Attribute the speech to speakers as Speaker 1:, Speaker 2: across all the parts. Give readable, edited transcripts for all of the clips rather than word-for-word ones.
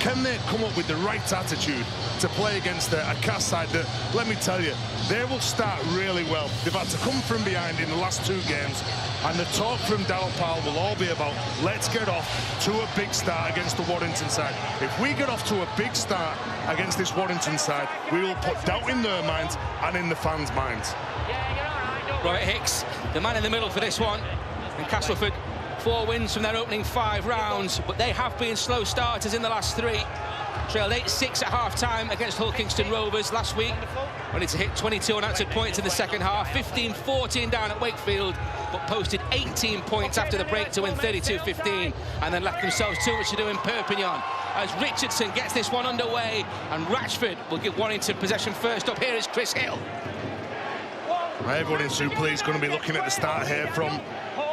Speaker 1: can they come up with the right attitude to play against a Cas side that, let me tell you, they will start really well. They've had to come from behind in the last 2 games, and the talk from Darryl Powell will all be about, let's get off to a big start against the Warrington side. If we get off to a big start against this Warrington side, we will put doubt in their minds and in the fans' minds.
Speaker 2: Robert Hicks, the man in the middle for this one. And Castleford, 4 wins from their opening 5 rounds, but they have been slow starters in the last 3. Trailed 8-6 at half-time against Hull Kingston Rovers last week, ready to hit 22 unanswered points in the second half, 15-14 down at Wakefield, but posted 18 points after the break to win 32-15, and then left themselves too much to do in Perpignan. As Richardson gets this one underway, and Ratchford will give Warrington possession first. Up here is Chris Hill.
Speaker 1: Everyone in Super League is going to be looking at the start here from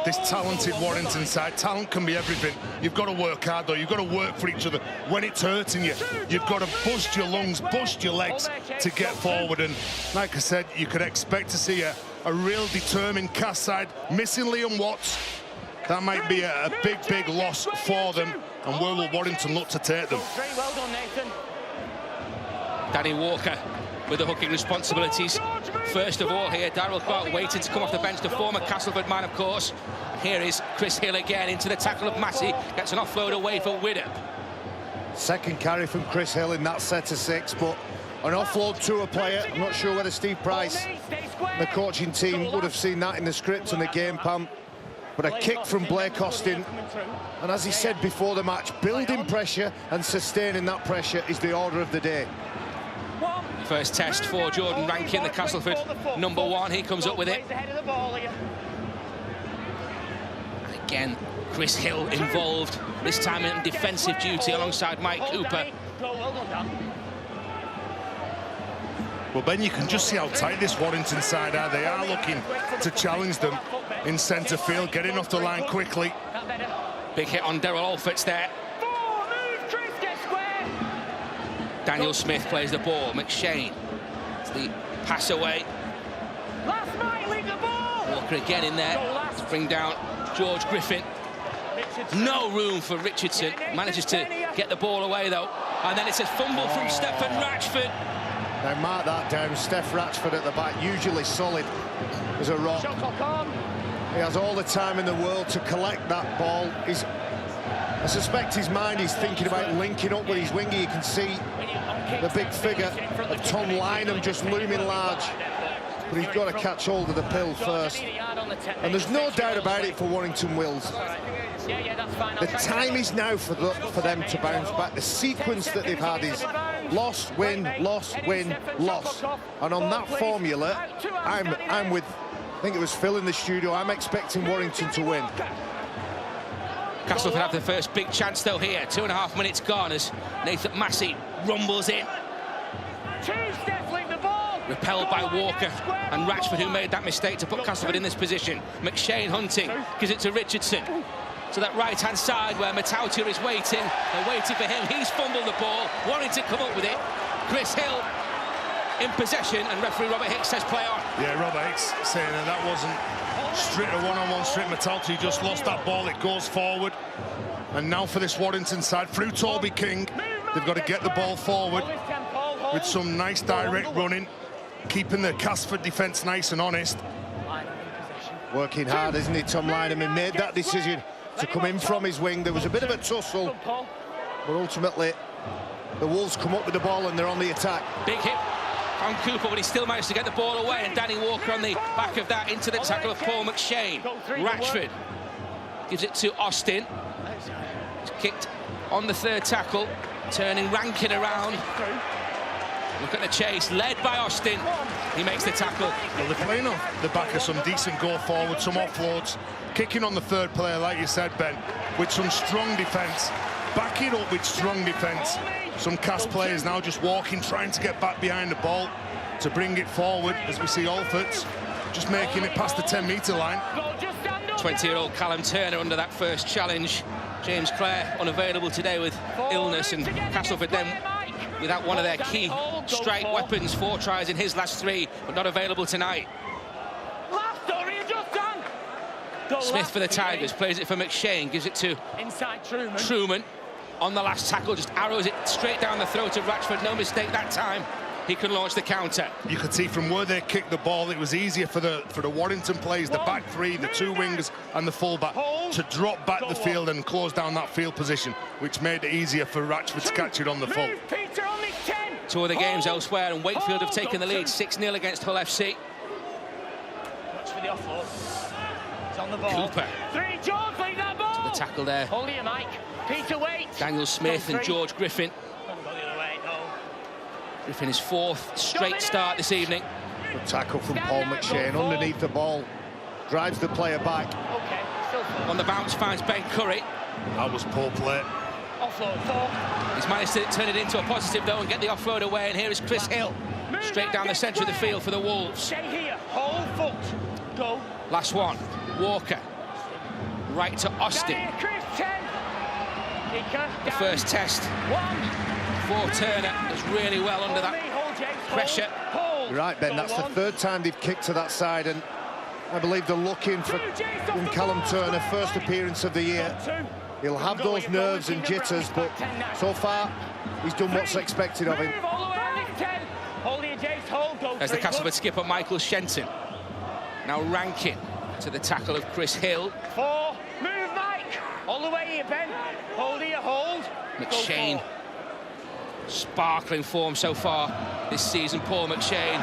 Speaker 1: this talented Warrington side. Talent can be everything. You've got to work hard, though. You've got to work for each other. When it's hurting you, you've got to bust your lungs, bust your legs to get forward. And like I said, you could expect to see a real determined Cas side. Missing Liam Watts, that might be a big, big loss for them. And where will Warrington look to take them?
Speaker 3: Well done, Nathan.
Speaker 2: Danny Walker with the hooking responsibilities. First of all here, Darryl Clark waiting to come off the bench, the former Castleford man, of course. Here is Chris Hill again into the tackle of Massey, gets an offload away for Widdop.
Speaker 4: Second carry from Chris Hill in that set of 6, but an offload to a player. I'm not sure whether Steve Price, the coaching team, would have seen that in the script and the game plan. But a kick from Blake Austin, and as he said before the match, building pressure and sustaining that pressure is the order of the day.
Speaker 2: First test for Jordan Rankin, the Castleford #1. He comes up with it. And again, Chris Hill involved, this time in defensive duty alongside Mike Cooper.
Speaker 1: Well, Ben, you can just see how tight this Warrington side are. They are looking to challenge them in centre field, getting off the line quickly.
Speaker 2: Big hit on Daryl Alfords there. Daniel Smith plays the ball. McShane. It's the pass away. Walker again in there to bring down George Griffin. No room for Richardson. Manages to get the ball away though. And then it's a fumble from Stephen Ratchford.
Speaker 4: Now mark that down. Steph Ratchford at the back, usually solid as a rock. He has all the time in the world to collect that ball. I suspect his mind is thinking about linking up with his winger. You can see the big figure of Tom Lynham just looming large. But he's got to catch hold of the pill first. And there's no doubt about it for Warrington Wills. The time is now for them to bounce back. The sequence that they've had is loss, win, loss, win, loss. And on that formula, I'm with, I think it was Phil in the studio, I'm expecting Warrington to win.
Speaker 2: Castleford have the first big chance though here. 2.5 minutes gone as Nathan Massey rumbles in. Repelled by Walker and Ratchford, who made that mistake to put Castleford in this position. McShane hunting, gives it to Richardson. To that right-hand side where Matautia is waiting. They're waiting for him. He's fumbled the ball. Warrington come up with it. Chris Hill in possession, and referee Robert Hicks says play on.
Speaker 1: Yeah, Robert Hicks saying that wasn't straight a one-on-one straight. Matautia just lost that ball. It goes forward. And now for this Warrington side, through Toby King, they've got to get the ball forward with some nice direct running, keeping the Castleford defence nice and honest.
Speaker 4: Working hard, isn't he, Tom Lynham? He made that decision to come in from his wing. There was a bit of a tussle, but ultimately the Wolves come up with the ball and they're on the attack.
Speaker 2: Big hit on Cooper, but he still managed to get the ball away, and Danny Walker on the back of that into the tackle of Paul McShane. Ratchford gives it to Austin. It's kicked on the 3rd tackle, turning Rankin around. Look at the chase, led by Austin. He makes the tackle.
Speaker 1: Well, they're playing on the back of some decent go forward, some offloads, kicking on the 3rd player, like you said, Ben, with some strong defence. Back it up with strong defence. Some Cas players now just walking, trying to get back behind the ball to bring it forward, as we see Alfords just making it past the 10-metre line.
Speaker 2: 20-year-old Callum Turner under that first challenge. James Clare unavailable today with illness, and Castleford then without one of their key strike weapons. 4 tries in his last 3, but not available tonight. Smith for the Tigers, plays it for McShane, gives it to Truman. on the last tackle, just arrows it straight down the throat of Ratchford. No mistake that time. He can launch the counter. You
Speaker 1: could see from where they kicked the ball, it was easier for the Warrington players, the back three, the two wingers and the fullback, to drop back the field and close down that field position, which made it easier for Ratchford to catch it on the full.
Speaker 2: Two other games elsewhere, and Wakefield have taken the lead 6-0 against Hull FC.
Speaker 3: Watch for the offload. It's on the ball.
Speaker 2: Cooper.
Speaker 3: George, lead that ball.
Speaker 2: To the tackle there.
Speaker 3: Hold it, Mike. Peter, wait.
Speaker 2: Daniel Smith and George Griffin. Griffin his 4th straight start this evening.
Speaker 4: Good tackle from Paul McShane underneath the ball. Drives the player back.
Speaker 2: On the bounce finds Ben Curry.
Speaker 1: That was poor play.
Speaker 3: Offload,
Speaker 2: He's managed to turn it into a positive though and get the offload away, and here is Chris Hill. Straight down the centre of the field for the Wolves.
Speaker 3: Stay here. Hold foot. Go.
Speaker 2: Last one. Walker. Right to Austin. The first test for Turner was really well under that pressure.
Speaker 4: You're right, Ben, that's the 3rd time they've kicked to that side, and I believe they're looking for Callum Turner, first appearance of the year. He'll have those nerves and jitters, but so far he's done what's expected of him.
Speaker 2: There's the Castleford skipper Michael Shenton. Now Rankin to the tackle of Chris Hill.
Speaker 3: 4, move Mike, all the way here, Ben. Hold here, hold.
Speaker 2: McShane. Sparkling form so far this season, Paul McShane.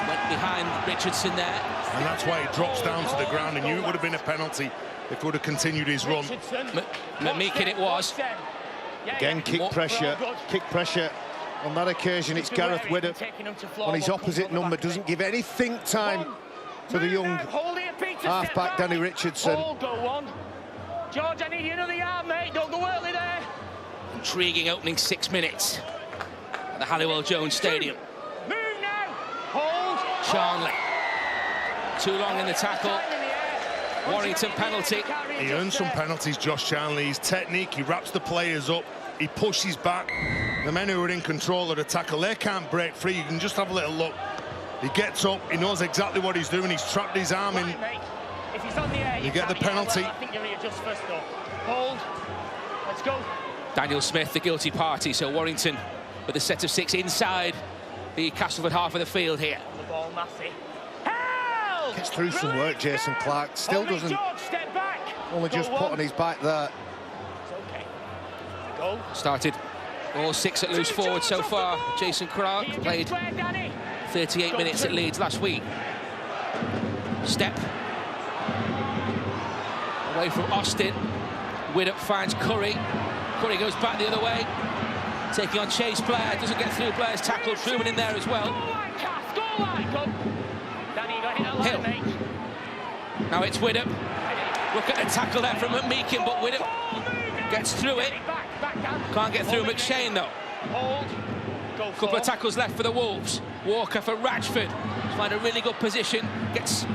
Speaker 2: Went behind Richardson there.
Speaker 1: And that's why he drops down to the ground. And knew it would have been a penalty if he would have continued his run.
Speaker 2: McMeekin it was.
Speaker 4: Again, kick pressure. On that occasion, it's Gareth Widdop on his opposite number. Doesn't give any think time to the young half-back Danny Richardson.
Speaker 3: George, I need you another yard, mate. Don't go early there.
Speaker 2: Intriguing opening 6 minutes at the Halliwell Jones Stadium.
Speaker 3: Move now. Hold.
Speaker 2: Charnley. Too long in the tackle. Warrington penalty.
Speaker 1: He earned some penalties, Josh Charnley. His technique, he wraps the players up, he pushes back. The men who are in control of the tackle, they can't break free. You can just have a little look. He gets up, he knows exactly what he's doing. He's trapped his arm in.
Speaker 3: If he's on the air,
Speaker 1: you get the penalty.
Speaker 3: I think you'll readjust first though. Hold. Let's go.
Speaker 2: Daniel Smith, the guilty party. So Warrington with a set of 6 inside the Castleford half of the field here.
Speaker 3: The ball, Massey.
Speaker 4: Gets through some work, Jason Clark. Still doesn't.
Speaker 3: Step back.
Speaker 4: Only just put on his back there.
Speaker 3: It's okay. Go.
Speaker 2: Started all 6 at loose forward so far. Jason Clark played 38 minutes at Leeds last week. Step. Away from Austin. Widdop finds Curry. Curry goes back the other way. Taking on Chase Blair. Doesn't get through Blair's tackle. Truman in there as well. Hill. Now it's Widdop. Look at the tackle there from McMeekin, but Widdop gets through it. Can't get through McShane though. Couple of tackles left for the Wolves. Walker for Ratchford. Find a really good position. Gets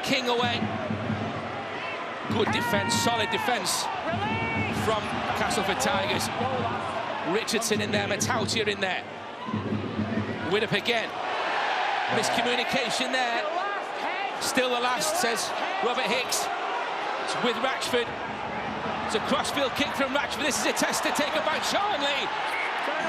Speaker 2: King away. Good defence, solid defence from Castleford Tigers. Richardson in there, Matautia in there. Widdop again. Miscommunication there. Still the last, says Robert Hicks. It's with Ratchford. It's a crossfield kick from Ratchford. This is a test to take it by Charnley.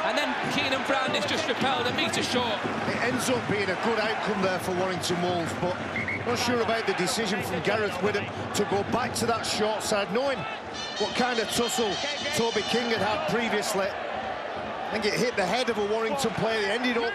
Speaker 2: And then Keenan Brand is just repelled a metre short.
Speaker 4: It ends up being a good outcome there for Warrington Wolves, but not sure about the decision from Gareth Widdop to go back to that short side, knowing what kind of tussle Toby King had previously. I think it hit the head of a Warrington player. It ended up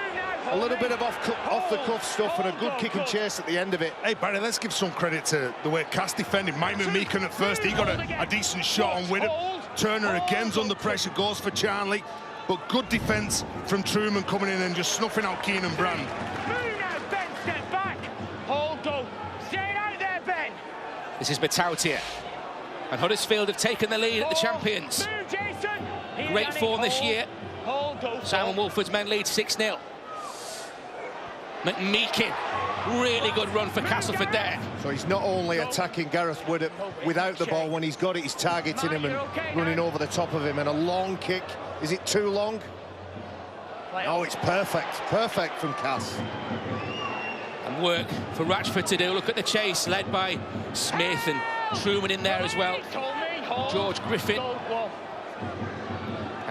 Speaker 4: a little bit of off-the-cuff stuff and a good kick and chase at the end of it.
Speaker 1: Hey, Barry, let's give some credit to the way Cass defended. Mike McMeekin at first, he got a decent shot on Widdop. Turner again's under pressure, goes for Charnley. But good defence from Truman coming in and just snuffing out Keenan Brand.
Speaker 3: Move now, Ben, step back. Hold, go. Stay out there, Ben.
Speaker 2: This is Matautia. And Huddersfield have taken the lead at the champions.
Speaker 3: Move, Jason.
Speaker 2: Great form this year.
Speaker 3: Hold, go.
Speaker 2: Simon Wolford's men lead 6-0. McMeekin, really good run for Castleford there.
Speaker 4: So he's not only attacking Gareth Widdop without the ball, when he's got it, he's targeting him and running over the top of him. And a long kick. Is it too long? Oh, it's perfect from Cass.
Speaker 2: And work for Ratchford to do. Look at the chase, led by Smith and Truman in there as well. George Griffin.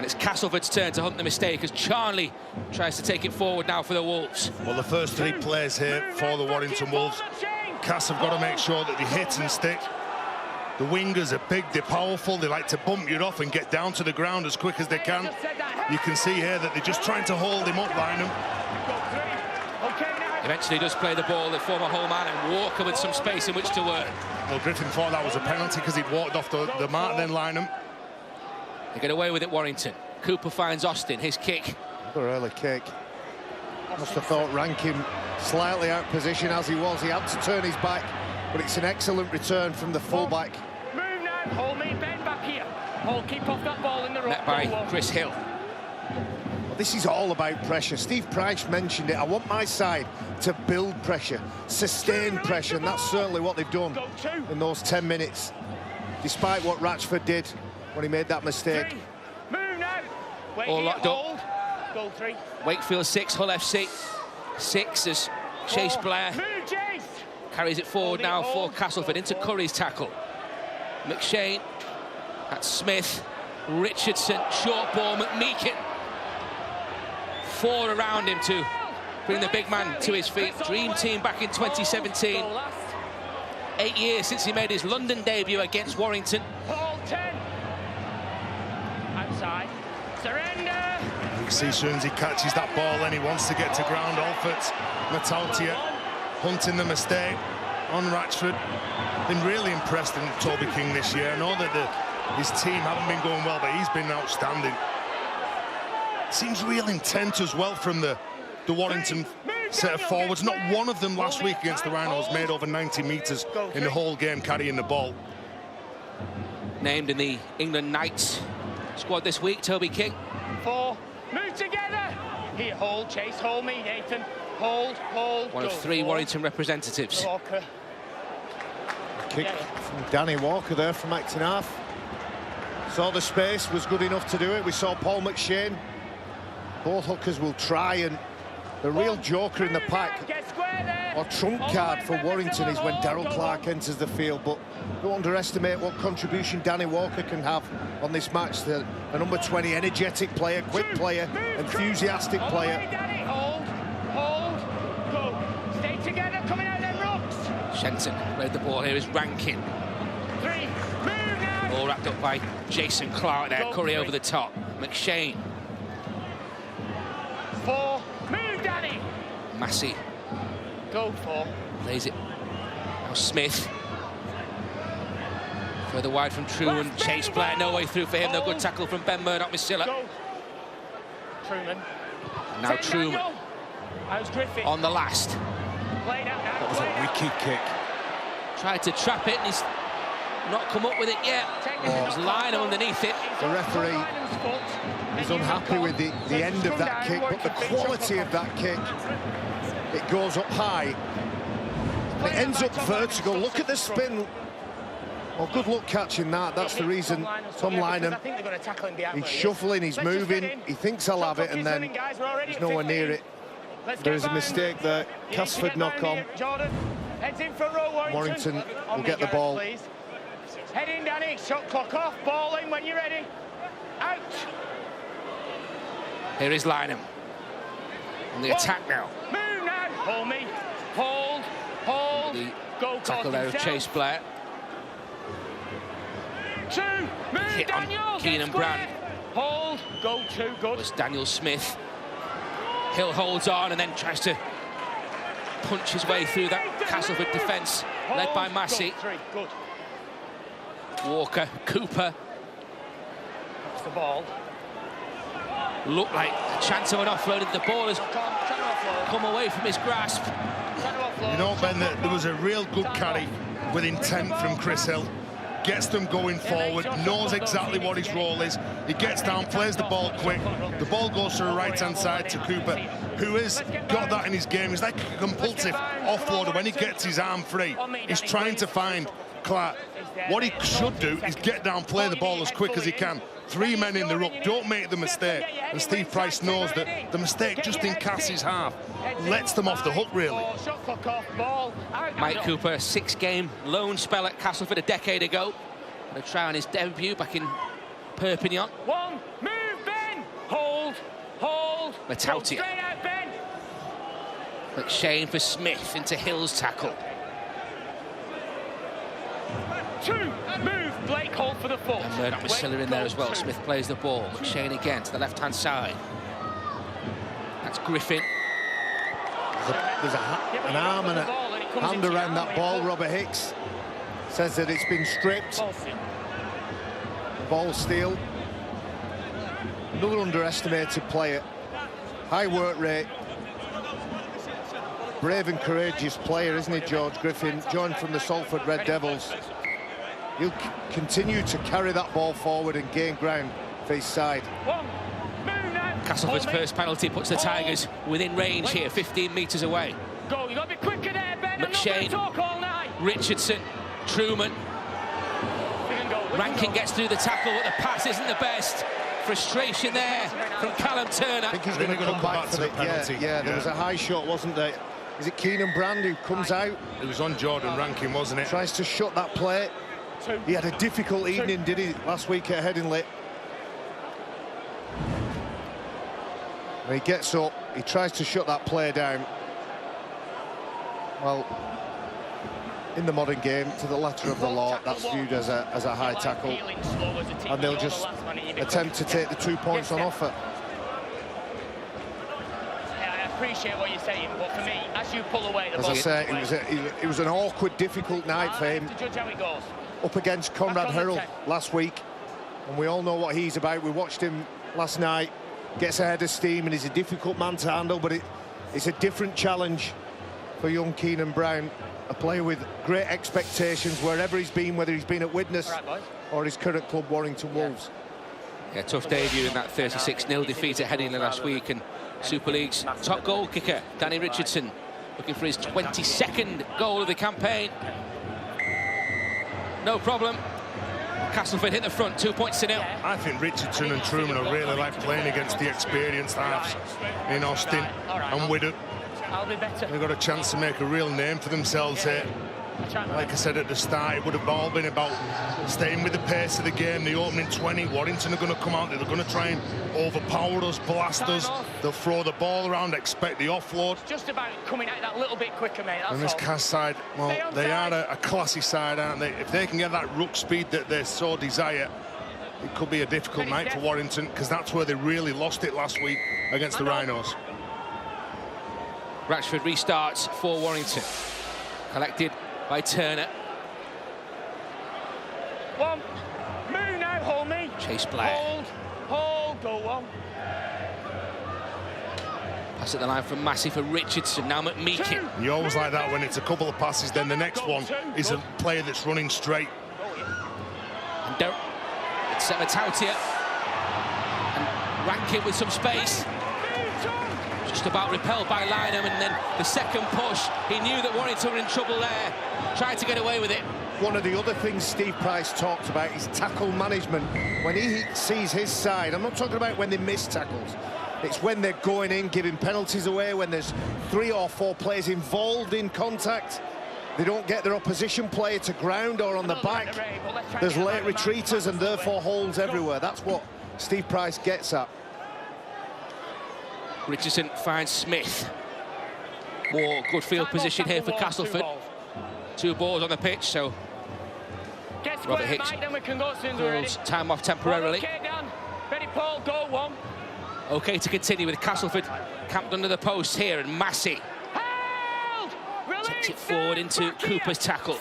Speaker 2: And it's Castleford's turn to hunt the mistake as Charnley tries to take it forward now for the Wolves.
Speaker 1: Well, the first 3 plays here for the Warrington Wolves, Cass have got to make sure that they hit and stick. The wingers are big, they're powerful, they like to bump you off and get down to the ground as quick as they can. You can see here that they're just trying to hold him up, Lynham.
Speaker 2: Eventually does play the ball, the former whole man, and Walker with some space in which to work.
Speaker 1: Well, Griffin thought that was a penalty because he'd walked off the mark, then Lynham.
Speaker 2: They get away with it, Warrington. Cooper finds Austin, his kick.
Speaker 4: Another early kick. Must have thought Rankin slightly out of position as he was. He had to turn his back, but it's an excellent return from the fullback.
Speaker 3: Move now, hold me, bend back here. Hold, keep off that ball in the rock.
Speaker 2: Met by Chris Hill.
Speaker 4: Well, this is all about pressure. Steve Price mentioned it. I want my side to build pressure, sustain pressure, and that's certainly what they've done in those 10 minutes, despite what Ratchford did when he made that mistake.
Speaker 3: 3. Move now. Wait
Speaker 2: All
Speaker 3: here,
Speaker 2: locked up.
Speaker 3: hold. Goal 3.
Speaker 2: Wakefield 6, Hull FC 6 as Chase
Speaker 3: 4.
Speaker 2: Blair
Speaker 3: Move, Chase.
Speaker 2: carries it forward now for Castleford into Curry's tackle. McShane, that's Smith, Richardson, short ball, McMeekin. 4 around him to bring the big man to his feet. Dream team back in 2017. 8 years since he made his London debut against Warrington.
Speaker 3: Hold 10. Outside. Surrender.
Speaker 1: You can see as soon as he catches that ball, then he wants to get to ground. Alford, Matautia, hunting the mistake on Ratchford. Been really impressed in Toby King this year. I know that his team haven't been going well, but he's been outstanding. Seems real intent as well from the Warrington set of forwards. Not one of them last week against the Rhinos made over 90 metres in the whole game carrying the ball.
Speaker 2: Named in the England Knights squad this week, Toby King.
Speaker 3: 4. Move together. Here, hold, Chase, hold me, Nathan. Hold, hold.
Speaker 2: One of 3 Warrington representatives.
Speaker 3: Walker.
Speaker 4: Kick from Danny Walker there from acting half. Saw the space, was good enough to do it. We saw Paul McShane. Both hookers will try, and the real joker in the pack, or trump card for Warrington, is when Darryl Clark enters the field. But don't underestimate what contribution Danny Walker can have on this match. The number 20, energetic player, quick player, enthusiastic player.
Speaker 3: Hold, go. Stay together, coming out them rocks.
Speaker 2: Shenton played the ball. Here is Rankin.
Speaker 3: 3. Move now.
Speaker 2: All wrapped up by Jason Clark there. Curry over the top. McShane.
Speaker 3: 4. Move, Danny.
Speaker 2: Massey.
Speaker 3: Go 4.
Speaker 2: Lays it. Now Smith. Further wide from Truman. Chase Blair, no way through for him. No good tackle from Ben Murdoch, Missilla.
Speaker 3: Truman.
Speaker 2: And now Truman.
Speaker 3: How's Griffin?
Speaker 2: On the last.
Speaker 4: That was a wicked kick.
Speaker 2: Tried to trap it and he's not come up with it yet. There's Lynham underneath it.
Speaker 4: The referee is unhappy with the end of that kick, but the quality of that kick, it goes up high. It ends up vertical. Look at the spin. Well, good luck catching that. That's the reason Tom Lynham, he's shuffling, he's moving, he thinks I'll have it, and then he's nowhere near it. There is a mistake there. Castleford knock on. Warrington will get the ball.
Speaker 3: Head in, Danny. Shot clock off. Ball in when you're ready. Out.
Speaker 2: Here is Lynham. On the attack now.
Speaker 3: Move now. Hold me. Hold. Hold.
Speaker 2: The
Speaker 3: Go
Speaker 2: tackle there of Chase Blair.
Speaker 3: 2. Move,
Speaker 2: Hit on
Speaker 3: Daniel.
Speaker 2: Keenan Brand.
Speaker 3: Hold. Go 2. Good.
Speaker 2: Was Daniel Smith. Hill holds on and then tries to punch his way through that Castleford defence, led by Massey.
Speaker 3: Go 3. Good.
Speaker 2: Walker, Cooper.
Speaker 3: That's the ball.
Speaker 2: Looked like a chance of an offload. The ball has come away from his grasp.
Speaker 1: You know, Ben, that there was a real good carry with intent from Chris Hill. Gets them going forward, knows exactly what his role is. He gets down, plays the ball quick. The ball goes to the right-hand side to Cooper, who has got that in his game. He's like a compulsive offloader. When he gets his arm free, he's trying to find Clark. What he should do is get down, play the ball as quick as he can. 3 men in the ruck, don't make the mistake. And Steve Price knows that the mistake just in Cass's half lets them off the hook, really.
Speaker 2: Mike Cooper, a 6-game loan spell at Castleford a decade ago. Had a try on his debut back in Perpignan.
Speaker 3: 1. Move, Ben.
Speaker 2: Matautia. McShane for Smith into Hill's tackle.
Speaker 3: 2, move, Blake, hold for the foot.
Speaker 2: And Murdoch was still in there as well. Smith plays the ball. McShane again to the left-hand side. That's Griffin.
Speaker 4: There's an arm and a hand around that ball. Robert Hicks says that it's been stripped. Ball steal. Another underestimated player. High work rate. Brave and courageous player, isn't he, George Griffin? Joined from the Salford Red Devils. He'll continue to carry that ball forward and gain ground for his side.
Speaker 2: Castleford's first penalty puts the Tigers within range here, 15 metres away.
Speaker 3: Go, you got to be quicker there, Ben.
Speaker 2: McShane,
Speaker 3: talk all night.
Speaker 2: Richardson, Truman. Rankin gets through the tackle, but the pass isn't the best. Frustration there from Callum Turner.
Speaker 4: I think he's going to come back for the penalty. Yeah, there was a high shot, wasn't there? Is it Keenan Brand who comes out?
Speaker 1: It was on Jordan Rankin, wasn't it?
Speaker 4: Tries to shut that play. He had a difficult evening, did he, last week at Headingley? When he gets up, he tries to shut that play down. Well, in the modern game, to the letter of the law, that's viewed as a high tackle, and they'll just attempt to take the 2 points on offer.
Speaker 3: I appreciate what you're saying, but for me, as you pull away the ball...
Speaker 4: As I say, it was an awkward, difficult night for him.
Speaker 3: To judge how it goes.
Speaker 4: Up against Conrad Hurrell last week, and we all know what he's about. We watched him last night, gets ahead of steam, and he's a difficult man to handle, but it's a different challenge for young Keenan Brown, a player with great expectations wherever he's been, whether he's been at Widnes or his current club, Warrington Wolves.
Speaker 2: Yeah, tough debut in that 36-0 defeat at Headingley last week, and Super League's top goal kicker, Danny Richardson, looking for his 22nd goal of the campaign. No problem. Castleford hit the front, 2 points to nil.
Speaker 1: I think Richardson and Truman are really like playing against the experienced halves in Austin and Widden.
Speaker 3: I'll be better.
Speaker 1: They've got a chance to make a real name for themselves here. Like I said at the start, it would have all been about staying with the pace of the game. The opening 20, Warrington are going to come out there. They're going to try and overpower us, blast us. They'll throw the ball around, expect the offload.
Speaker 3: It's just about coming out that little bit quicker, mate. That's
Speaker 1: and this
Speaker 3: all.
Speaker 1: Cass side, well, they are a classy side, aren't they? If they can get that ruck speed that they so desire, it could be a difficult night for Warrington, because that's where they really lost it last week against the Rhinos.
Speaker 2: Ratchford restarts for Warrington. Collected by Turner.
Speaker 3: One. Move now, hold me.
Speaker 2: Chase Blair.
Speaker 3: Hold, go on.
Speaker 2: Pass at the line from Massey for Richardson, now McMeekin.
Speaker 1: You always like that when it's a couple of passes, then the next one is a player that's running straight.
Speaker 2: And it's Matautia. And Rankin with some space. Just about repelled by Lynham, and then the second push, he knew that Warrington were in trouble there, tried to get away with it.
Speaker 4: One of the other things Steve Price talked about is tackle management. When he sees his side, I'm not talking about when they miss tackles, it's when they're going in, giving penalties away, when there's 3 or 4 players involved in contact, they don't get their opposition player to ground or on the back. There's late retreaters and therefore holes everywhere. That's what Steve Price gets at.
Speaker 2: Richardson finds Smith. More good field position here for Castleford. 2 balls on the pitch, so Robert Hicks calls time off temporarily.
Speaker 3: Ready, Paul, go one.
Speaker 2: OK to continue with Castleford camped under the post here, and Massey takes it forward into Cooper's tackle.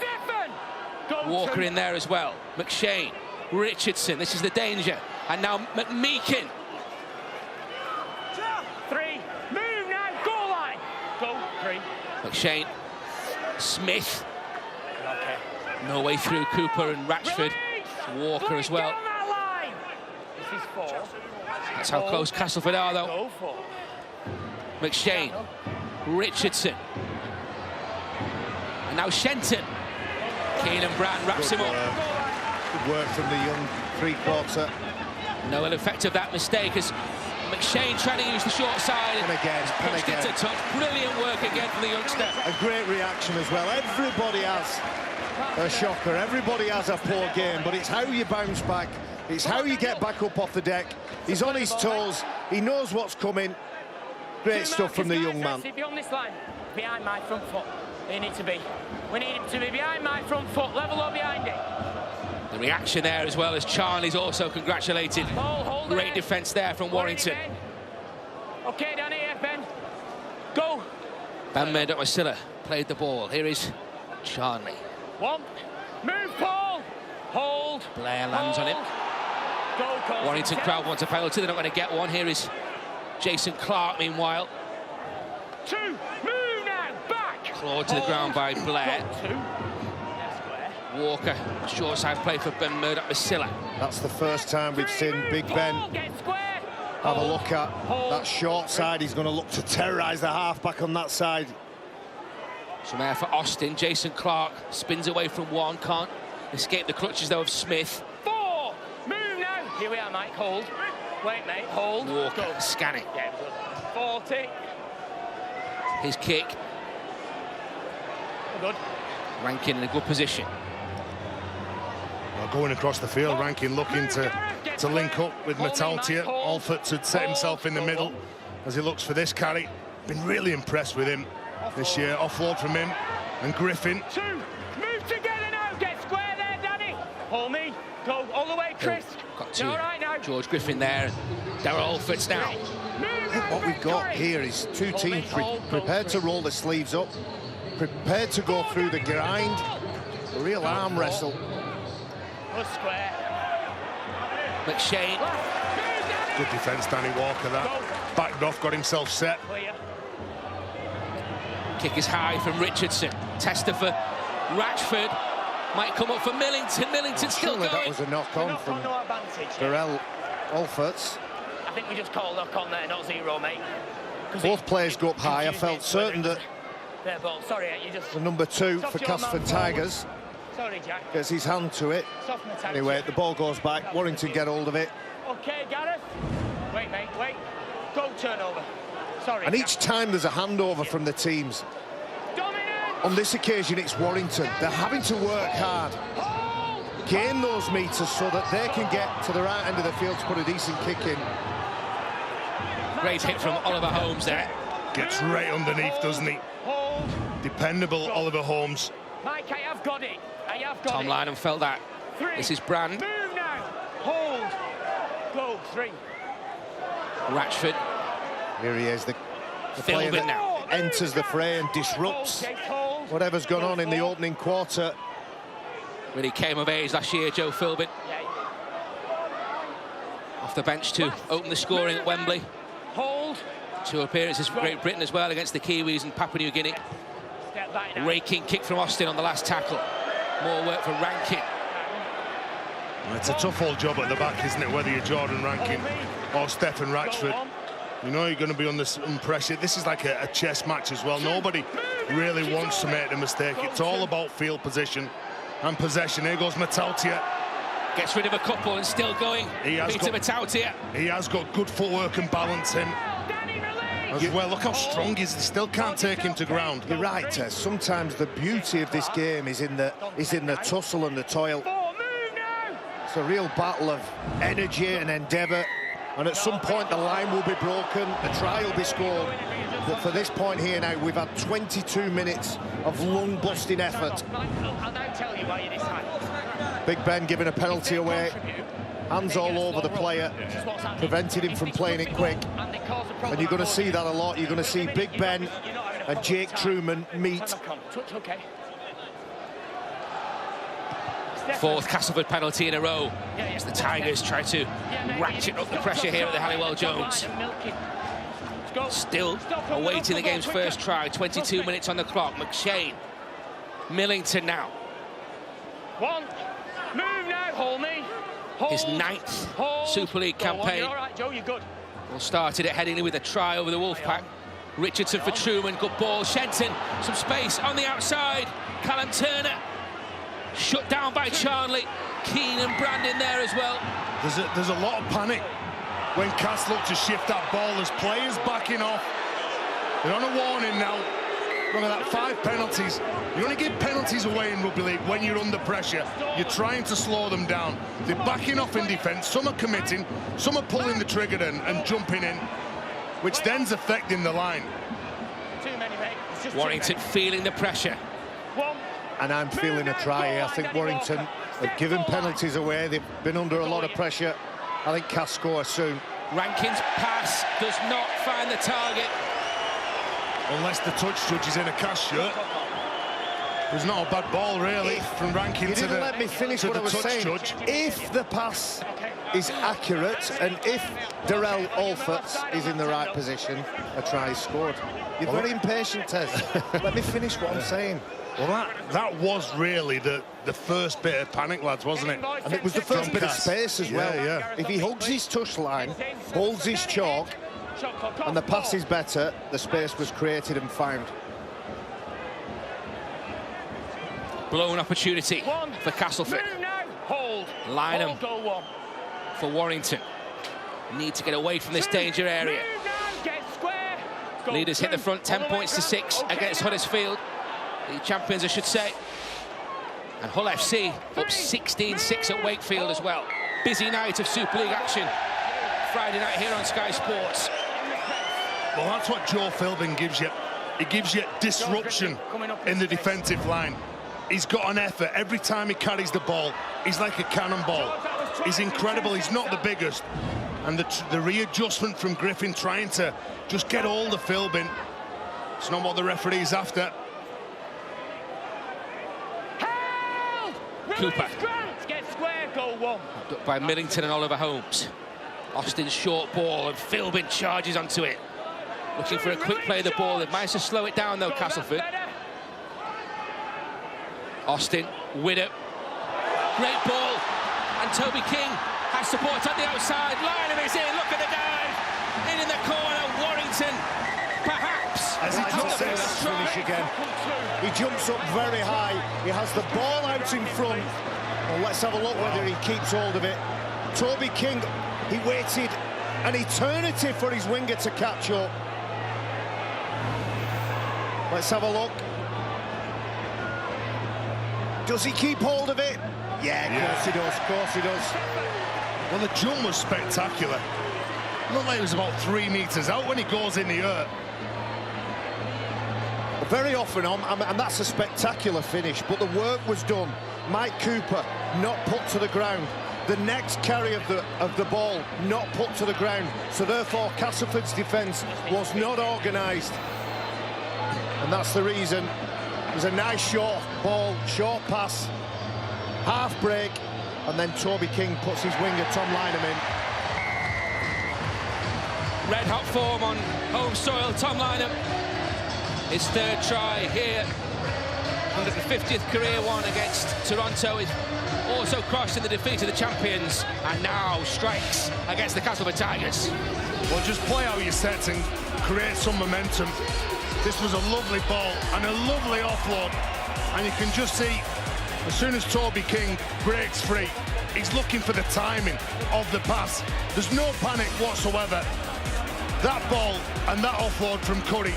Speaker 2: Walker in there as well. McShane, Richardson, this is the danger, and now McMeekin.
Speaker 3: 3, move now, goal line. Go, 3.
Speaker 2: McShane, Smith.
Speaker 3: Okay.
Speaker 2: No way through Cooper and Ratchford. Walker as well.
Speaker 3: This is 4.
Speaker 2: That's how close Castleford are, though. McShane, Richardson. And now Shenton. Keenan Brown wraps him up.
Speaker 4: Good work from the young three-quarter.
Speaker 2: No ill effect of that mistake as McShane trying to use the short side.
Speaker 4: And again.
Speaker 2: Into touch. Brilliant work again from the youngster.
Speaker 4: A great reaction as well. Everybody has a shocker. Everybody has a poor game, but it's how you bounce back. It's how you get back up off the deck. He's on his toes. He knows what's coming. Great stuff from the young man.
Speaker 3: Be on this line, behind my front foot. They need to be. We need him to be behind my front foot, level or behind it.
Speaker 2: The reaction there as well as Charlie's also congratulated. Great defence there from Warrington.
Speaker 3: Okay, Danny, Ben. Go.
Speaker 2: Ben Murdoch-Masilla played the ball. Here is Charlie.
Speaker 3: One. Move, Paul. Hold.
Speaker 2: Blair lands on him.
Speaker 3: Go,
Speaker 2: Warrington crowd wants a penalty. They're not going to get one. Here is Jason Clark, meanwhile.
Speaker 3: 2. Move now. Back.
Speaker 2: Clawed to the ground by Blair.
Speaker 3: 2.
Speaker 2: Walker, short side play for Ben Murdoch-Masilla.
Speaker 4: That's the first time we've seen Big Ben have a look at that short side. He's going to look to terrorise the half-back on that side.
Speaker 2: Some air for Austin. Jason Clark spins away from one. Can't escape the clutches, though, of Smith.
Speaker 3: 4. Move now. Here we are, Mike. Hold. Wait, mate. Hold.
Speaker 2: Walker
Speaker 3: Go.
Speaker 2: scanning.
Speaker 3: Yeah, good. 40.
Speaker 2: His kick.
Speaker 3: Good.
Speaker 2: Rankin in a good position.
Speaker 1: Well, going across the field, Rankin looking to link up with Metaltia. Alford to set himself in the middle as he looks for this carry. Been really impressed with him this year. Offload from him and Griffin.
Speaker 3: 2. Move together now. Get square there, Danny. Hold me. Go all the way, Chris.
Speaker 2: Got to
Speaker 3: all right now.
Speaker 2: George Griffin there. Darrell Alford's now.
Speaker 4: What we've got here is two teams prepared to roll the sleeves up, prepared to go through the grind, a real arm wrestle.
Speaker 3: Good square.
Speaker 2: McShane.
Speaker 1: Good defence, Danny Walker, that. Backed off, got himself set.
Speaker 2: Kick is high from Richardson. Testerford. Ratchford might come up for Millington. Millington still going.
Speaker 4: That was a knock-on from Darrell Alfords.
Speaker 3: I think we just called knock-on there, not 0, mate.
Speaker 4: Both players go up high. I felt certain that the number 2 for Castleford Tigers gets his hand to it. Anyway, the ball goes back. Warrington get hold of it.
Speaker 3: Okay, Gareth. Wait, mate, wait. Go turnover. Sorry.
Speaker 4: And each time there's a handover from the teams. On this occasion, it's Warrington. They're having to work hard, gain those meters so that they can get to the right end of the field to put a decent kick in.
Speaker 2: Great hit from Oliver Holmes there.
Speaker 1: Gets right underneath, doesn't he? Dependable Oliver Holmes.
Speaker 3: Mike, I have got it. I have got
Speaker 2: Tom
Speaker 3: it.
Speaker 2: Lynham felt that.
Speaker 3: 3.
Speaker 2: This is Brand.
Speaker 3: Move now. Hold. Go. 3.
Speaker 2: Ratchford.
Speaker 4: Here he is, the player
Speaker 2: Philbin now.
Speaker 4: that enters the fray and disrupts whatever's gone on in the opening quarter.
Speaker 2: Really came of age last year, Joe Philbin. Off the bench to open the scoring at Wembley.
Speaker 3: Hold.
Speaker 2: 2 appearances for Great Britain as well against the Kiwis and Papua New Guinea. Raking kick from Austin on the last tackle. More work for Rankin.
Speaker 1: Well, it's a tough old job at the back, isn't it? Whether you're Jordan Rankin or Stephen Ratchford. You know you're going to be under some pressure. This is like a chess match as well. Nobody really wants to make a mistake. It's all about field position and possession. Here goes Metaltia.
Speaker 2: Gets rid of a couple and still going. Peter Metaltia.
Speaker 1: He has got good footwork and balance him as well. Look how strong he is. They still can't take him to ground.
Speaker 4: You're right, Tess. Sometimes the beauty of this game is in the tussle and the toil. It's a real battle of energy and endeavour. And at some point the line will be broken, a try will be scored. But for this point here now, we've had 22 minutes of lung-busting effort. Big Ben giving a penalty away. Hands all over the player, prevented him from playing it quick. And you're going to see that a lot. You're going to see Big Ben and Jake Truman meet.
Speaker 2: 4th Castleford penalty in a row as the Tigers try to ratchet up the pressure here at the Halliwell Jones. Still awaiting the game's first try. 22 minutes on the clock. McShane. Millington now.
Speaker 3: 1. Move now, hold me.
Speaker 2: His 9th Super League campaign.
Speaker 3: All right, Joe, you're good.
Speaker 2: Well, started it heading in with a try over the Wolfpack. Richardson for Truman, good ball. Shenton, some space on the outside. Callum Turner, shut down by Charlie. Keane and Brand in there as well.
Speaker 1: There's a lot of panic when Cass look to shift that ball. There's players backing off. They're on a warning now. Look at that, 5 penalties. You only give penalties away in rugby league when you're under pressure. You're trying to slow them down. They're backing off in defence. Some are committing, some are pulling the trigger and jumping in. which then's affecting the line.
Speaker 3: Too many, mate. It's just
Speaker 2: Warrington feeling the pressure.
Speaker 4: And I'm feeling a try here. I think Warrington have given penalties away. They've been under a lot of pressure. I think Cass score soon.
Speaker 2: Rankin's pass does not find the target.
Speaker 1: Unless the touch judge is in a Cass shirt. It was not a bad ball, really, from Rankin
Speaker 4: You
Speaker 1: to
Speaker 4: didn't
Speaker 1: the,
Speaker 4: let me finish what I was
Speaker 1: touch
Speaker 4: saying.
Speaker 1: judge.
Speaker 4: If the pass is accurate and if Darrell Alford is in the right position, a try is scored. You're very impatient, Tez. Let me finish what I'm saying.
Speaker 1: Well, that was really the first bit of panic, lads, wasn't it?
Speaker 4: And it was the first
Speaker 1: From
Speaker 4: bit of
Speaker 1: Cass.
Speaker 4: space as well.
Speaker 1: Yeah.
Speaker 4: If he hugs his touch line, holds his chalk, and the pass is better, the space was created and found.
Speaker 2: Blown opportunity for Castleford.
Speaker 3: Hold.
Speaker 2: Lynham for Warrington. Need to get away from this danger area. Leaders hit the front 10 points to 6 against Huddersfield. The champions, I should say. And Hull FC up 16-6 at Wakefield as well. Busy night of Super League action. Friday night here on Sky Sports.
Speaker 1: Well, that's what Joe Philbin gives you. He gives you disruption in the defensive line. He's got an effort. Every time he carries the ball, he's like a cannonball. He's incredible. He's not the biggest. And the readjustment from Griffin trying to just get hold of Philbin. It's not what the referee's after.
Speaker 2: Cooper.
Speaker 3: Get square, goal one.
Speaker 2: By Millington and Oliver Holmes. Austin's short ball and Philbin charges onto it. Looking for a quick play of the ball. They've managed to slow it down though, Castleford. Austin, Widdop. Great ball. And Toby King has support on the outside. Lynham is in. Look at the dive. In the corner. Warrington, perhaps.
Speaker 1: As he drops it,
Speaker 4: Finish again. He jumps up very high. He has the ball out in front. Well, let's have a look whether he keeps hold of it. Toby King, he waited an eternity for his winger to catch up. Let's have a look. Does he keep hold of it? Yeah, of course he does, of course he does.
Speaker 1: Well, the jump was spectacular. Looked like it was about 3 meters out when he goes in the air.
Speaker 4: Very often, and that's a spectacular finish, but the work was done. Mike Cooper not put to the ground. The next carry of the ball not put to the ground. So therefore, Castleford's defence was not organised. And that's the reason. It was a nice short ball, short pass, half break, and then Toby King puts his winger Tom Lynham in.
Speaker 2: Red hot form on home soil. Tom Lynham, his third try here. 150th career one against Toronto. He's also crossed in the defeat of the champions, and now strikes against the Castleford Tigers.
Speaker 1: Well, just play out your sets and create some momentum. This was a lovely ball and a lovely offload, and you can just see as soon as Toby King breaks free, he's looking for the timing of the pass. There's no panic whatsoever. That ball and that offload from Curry,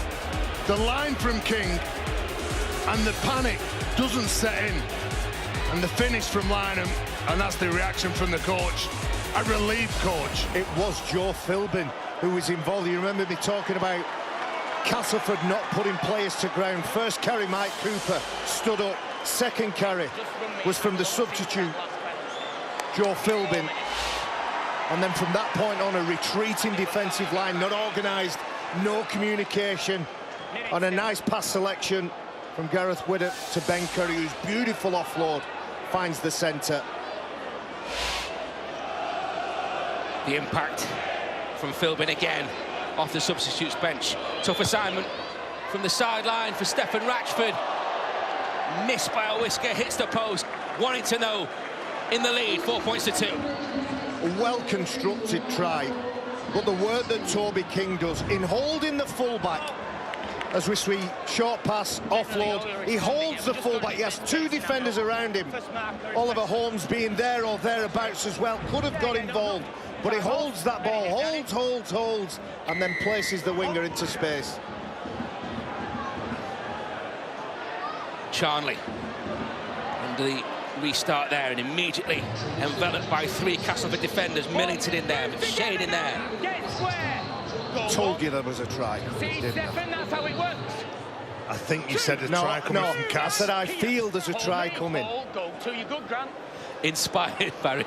Speaker 1: the line from King, and the panic doesn't set in. And the finish from Lynham, and that's the reaction from the coach. A relieved coach.
Speaker 4: It was Joe Philbin who was involved. You remember me talking about Castleford not putting players to ground. First carry, Mike Cooper stood up. Second carry was from the substitute, Joe Philbin. And then from that point on, a retreating defensive line, not organised, no communication. And a nice pass selection from Gareth Widdop to Ben Curry, whose beautiful offload finds the centre.
Speaker 2: The impact from Philbin again off the substitutes bench. Tough assignment from the sideline for Stephen Ratchford. Missed by a whisker, hits the post. Warrington, though, in the lead, 4 points to 2.
Speaker 4: A well-constructed try, but the work that Toby King does in holding the fullback, as we see, short pass, offload, he holds the fullback. He has two defenders around him. Oliver Holmes being there or thereabouts as well, could have got involved, but he holds that ball, holds, and then places the winger into space.
Speaker 2: Charnley under the restart there, and immediately enveloped by 3 Castleford defenders. Millington in there, Shane in there.
Speaker 4: I told you there was a try.
Speaker 3: See, Stefan, that's how it works.
Speaker 1: I think you said a try coming from
Speaker 4: I
Speaker 1: Cass.
Speaker 4: said I feel there's a try coming.
Speaker 3: Go to you, good, Grant.
Speaker 2: Inspired, Barry.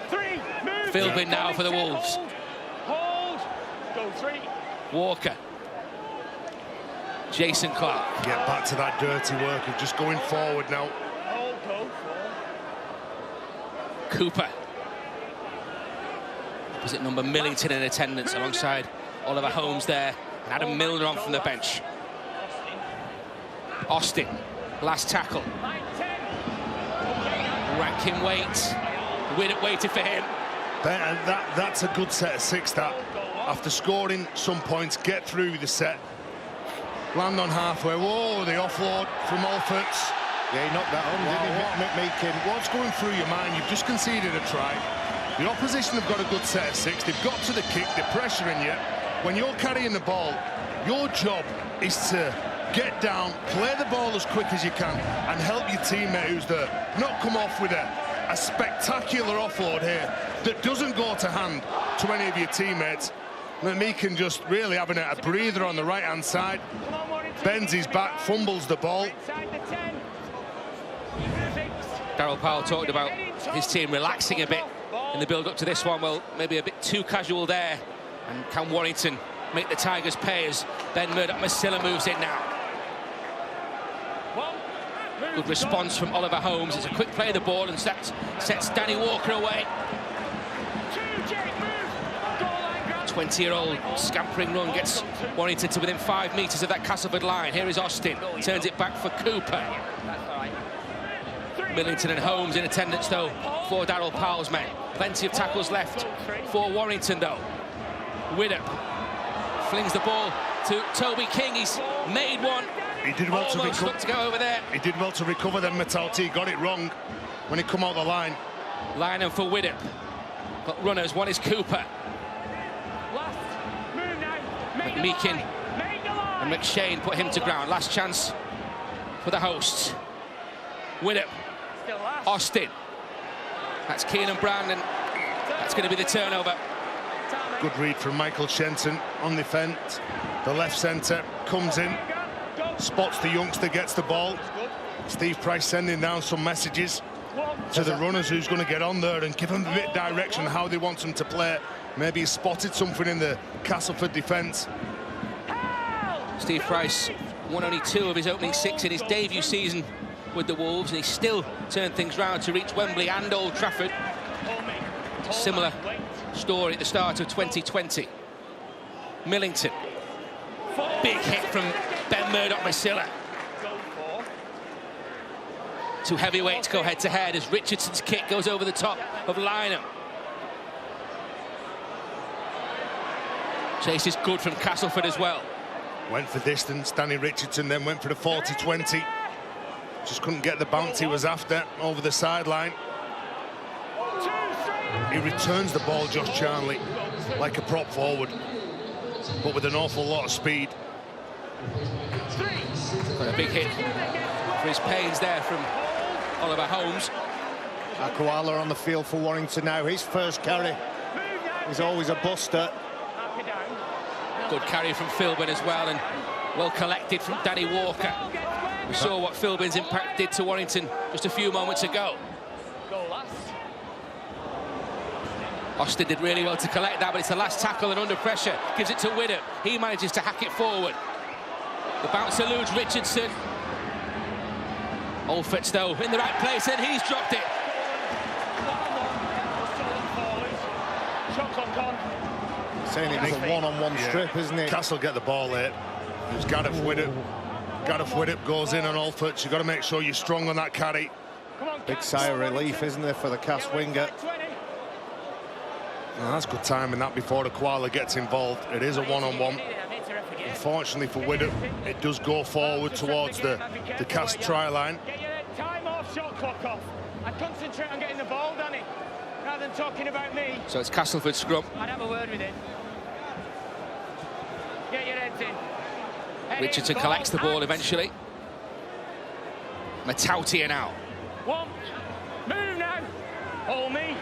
Speaker 3: 3, move.
Speaker 2: Philbin now for the Wolves.
Speaker 3: Hold. Go 3.
Speaker 2: Walker. Jason Clark.
Speaker 1: Get back to that dirty work of just going forward now.
Speaker 3: Hold, go 4.
Speaker 2: Cooper. Opposite number Millington in attendance alongside Oliver Holmes there. And Adam Milner on from the bench. Austin, last tackle. Rankin waits. Widdop waited for him.
Speaker 1: That's a good set of 6, that. After scoring some points, get through the set. Land on halfway. Whoa, the offload from Alfords.
Speaker 4: Yeah, he knocked that on, didn't he, Meakin?
Speaker 1: What's going through your mind? You've just conceded a try. The opposition have got a good set of 6. They've got to the kick. They're pressuring you. When you're carrying the ball, your job is to get down, play the ball as quick as you can, and help your teammate who's there. Not come off with a spectacular offload here that doesn't go to hand to any of your teammates. Meakin just really having a breather on the right-hand side. Bends his back, fumbles the ball.
Speaker 2: Darryl Powell talked about his team relaxing a bit in the build-up to this one. Well, maybe a bit too casual there. And can Warrington make the Tigers pay as Ben Murdoch-Masila moves in now? Good response from Oliver Holmes. It's a quick play of the ball and sets Danny Walker away. 20-year-old scampering run gets Warrington to within 5 metres of that Castleford line. Here is Austin, turns it back for Cooper. Millington and Holmes in attendance though for Darryl Powell's men. Plenty of tackles left for Warrington though. Widdop flings the ball to Toby King. He's made one.
Speaker 1: He did well
Speaker 2: to go over there.
Speaker 1: He did well to recover then. Metalti got it wrong when he come out the line.
Speaker 2: Line for Widdop. Got runners. One is Cooper. Meakin and McShane put him to ground. Last chance for the hosts. Widdop. Austin. That's Keenan Brown, and that's going to be the turnover.
Speaker 1: Good read from Michael Shenton on the fence. The left centre comes in, spots the youngster, gets the ball. Steve Price sending down some messages to the runners who's going to get on there and give them a bit of direction how they want them to play. Maybe he spotted something in the Castleford defence.
Speaker 2: Steve Price won only 2 of his opening 6 in his debut season with the Wolves, and he still turned things round to reach Wembley and Old Trafford. Similar story at the start of 2020. Millington. Big hit from Ben Murdoch-Masila. 2 heavyweights go head-to-head as Richardson's kick goes over the top of Lynham. Chase is good from Castleford as well.
Speaker 1: Went for distance. Danny Richardson then went for the 40-20. Just couldn't get the bounce he was after over the sideline. He returns the ball, Josh Charnley, like a prop forward, but with an awful lot of speed.
Speaker 2: Got a big hit for his pains there from Oliver Holmes.
Speaker 4: Akwala on the field for Warrington now. His first carry. He's always a buster.
Speaker 2: Good carry from Philbin as well, and well collected from Danny Walker. We saw what Philbin's impact did to Warrington just a few moments ago. Austin did really well to collect that, but it's the last tackle and under pressure. Gives it to Widdop. He manages to hack it forward. The bounce eludes Richardson. Alfords, though, in the right place, and he's dropped it.
Speaker 4: Saying it was a one-on-one strip, isn't it?
Speaker 1: Castle get the ball late. It was Gareth Widdop. Gareth Widdop goes in on Alfords. You've got to make sure you're strong on that carry.
Speaker 4: Big sigh of relief, isn't there, for the Cass winger?
Speaker 1: Well, that's good timing that before the Koala gets involved. It is a one-on-one. Unfortunately for Widdop, it does go forward towards the Cass try line.
Speaker 3: Get your time off, shot clock off. I'd concentrate on getting the ball, Danny, rather than talking about me.
Speaker 2: So it's Castleford scrum.
Speaker 3: I'd have a word with him. Get your heads in.
Speaker 2: Richardson collects the ball eventually. Matautia now.
Speaker 3: One. Move now. Hold me.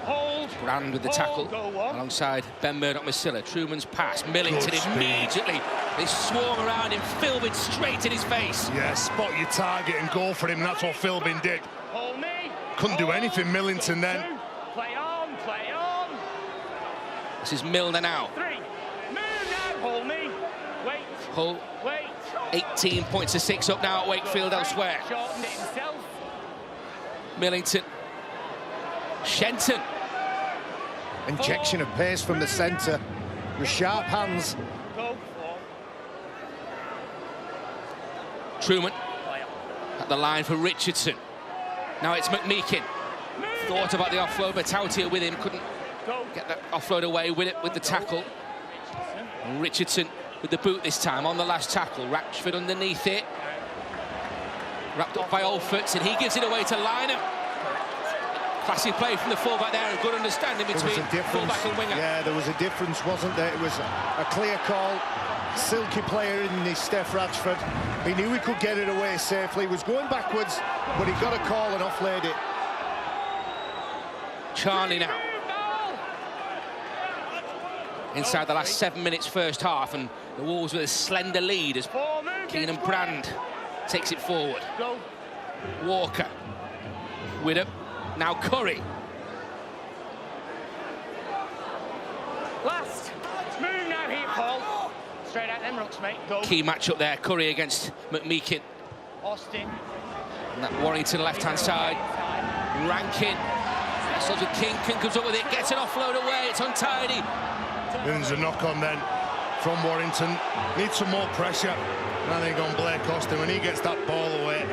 Speaker 3: Hold.
Speaker 2: Brand with the tackle alongside Ben Murdoch-Masila. Truman's pass. Millington immediately. They swarm around him. Philbin straight in his face.
Speaker 1: Yeah, spot your target and go for him. That's what Philbin did. Couldn't do anything, Millington, then.
Speaker 3: Play on, play on.
Speaker 2: This is Milner now.
Speaker 3: Move now, hold me. Wait.
Speaker 2: Hull, 18 points to 6 up now at Wakefield elsewhere.
Speaker 3: Shortened it himself.
Speaker 2: Millington. Shenton.
Speaker 4: Injection of pace from the centre with sharp hands.
Speaker 2: Truman at the line for Richardson. Now it's McMeekin. Thought about the offload, but Tautier with him couldn't get the offload away with it with the tackle. And Richardson with the boot this time on the last tackle. Ratchford underneath it. Wrapped up by Olferts, and he gives it away to Lynham. Classy play from the fullback there, and good understanding between fullback and winger.
Speaker 4: Yeah, there was a difference, wasn't there? It was a clear call. Silky player in this Steph Ratchford. He knew he could get it away safely. He was going backwards, but he got a call and offlaid it.
Speaker 2: Charlie now. Inside the last 7 minutes first half, and the Wolves with a slender lead as Keenan Brand takes it forward. Walker. Widdup. Now Curry.
Speaker 3: Last. Move now here, Paul. Straight out them rocks, mate. Go.
Speaker 2: Key match up there. Curry against McMeekin.
Speaker 3: Austin.
Speaker 2: And that Warrington left-hand side. Rankin. Wrestles with King. King comes up with it. Gets an offload away. It's untidy.
Speaker 1: There's a knock-on then from Warrington. Needs some more pressure. And I think on Blake Austin, when he gets that ball away,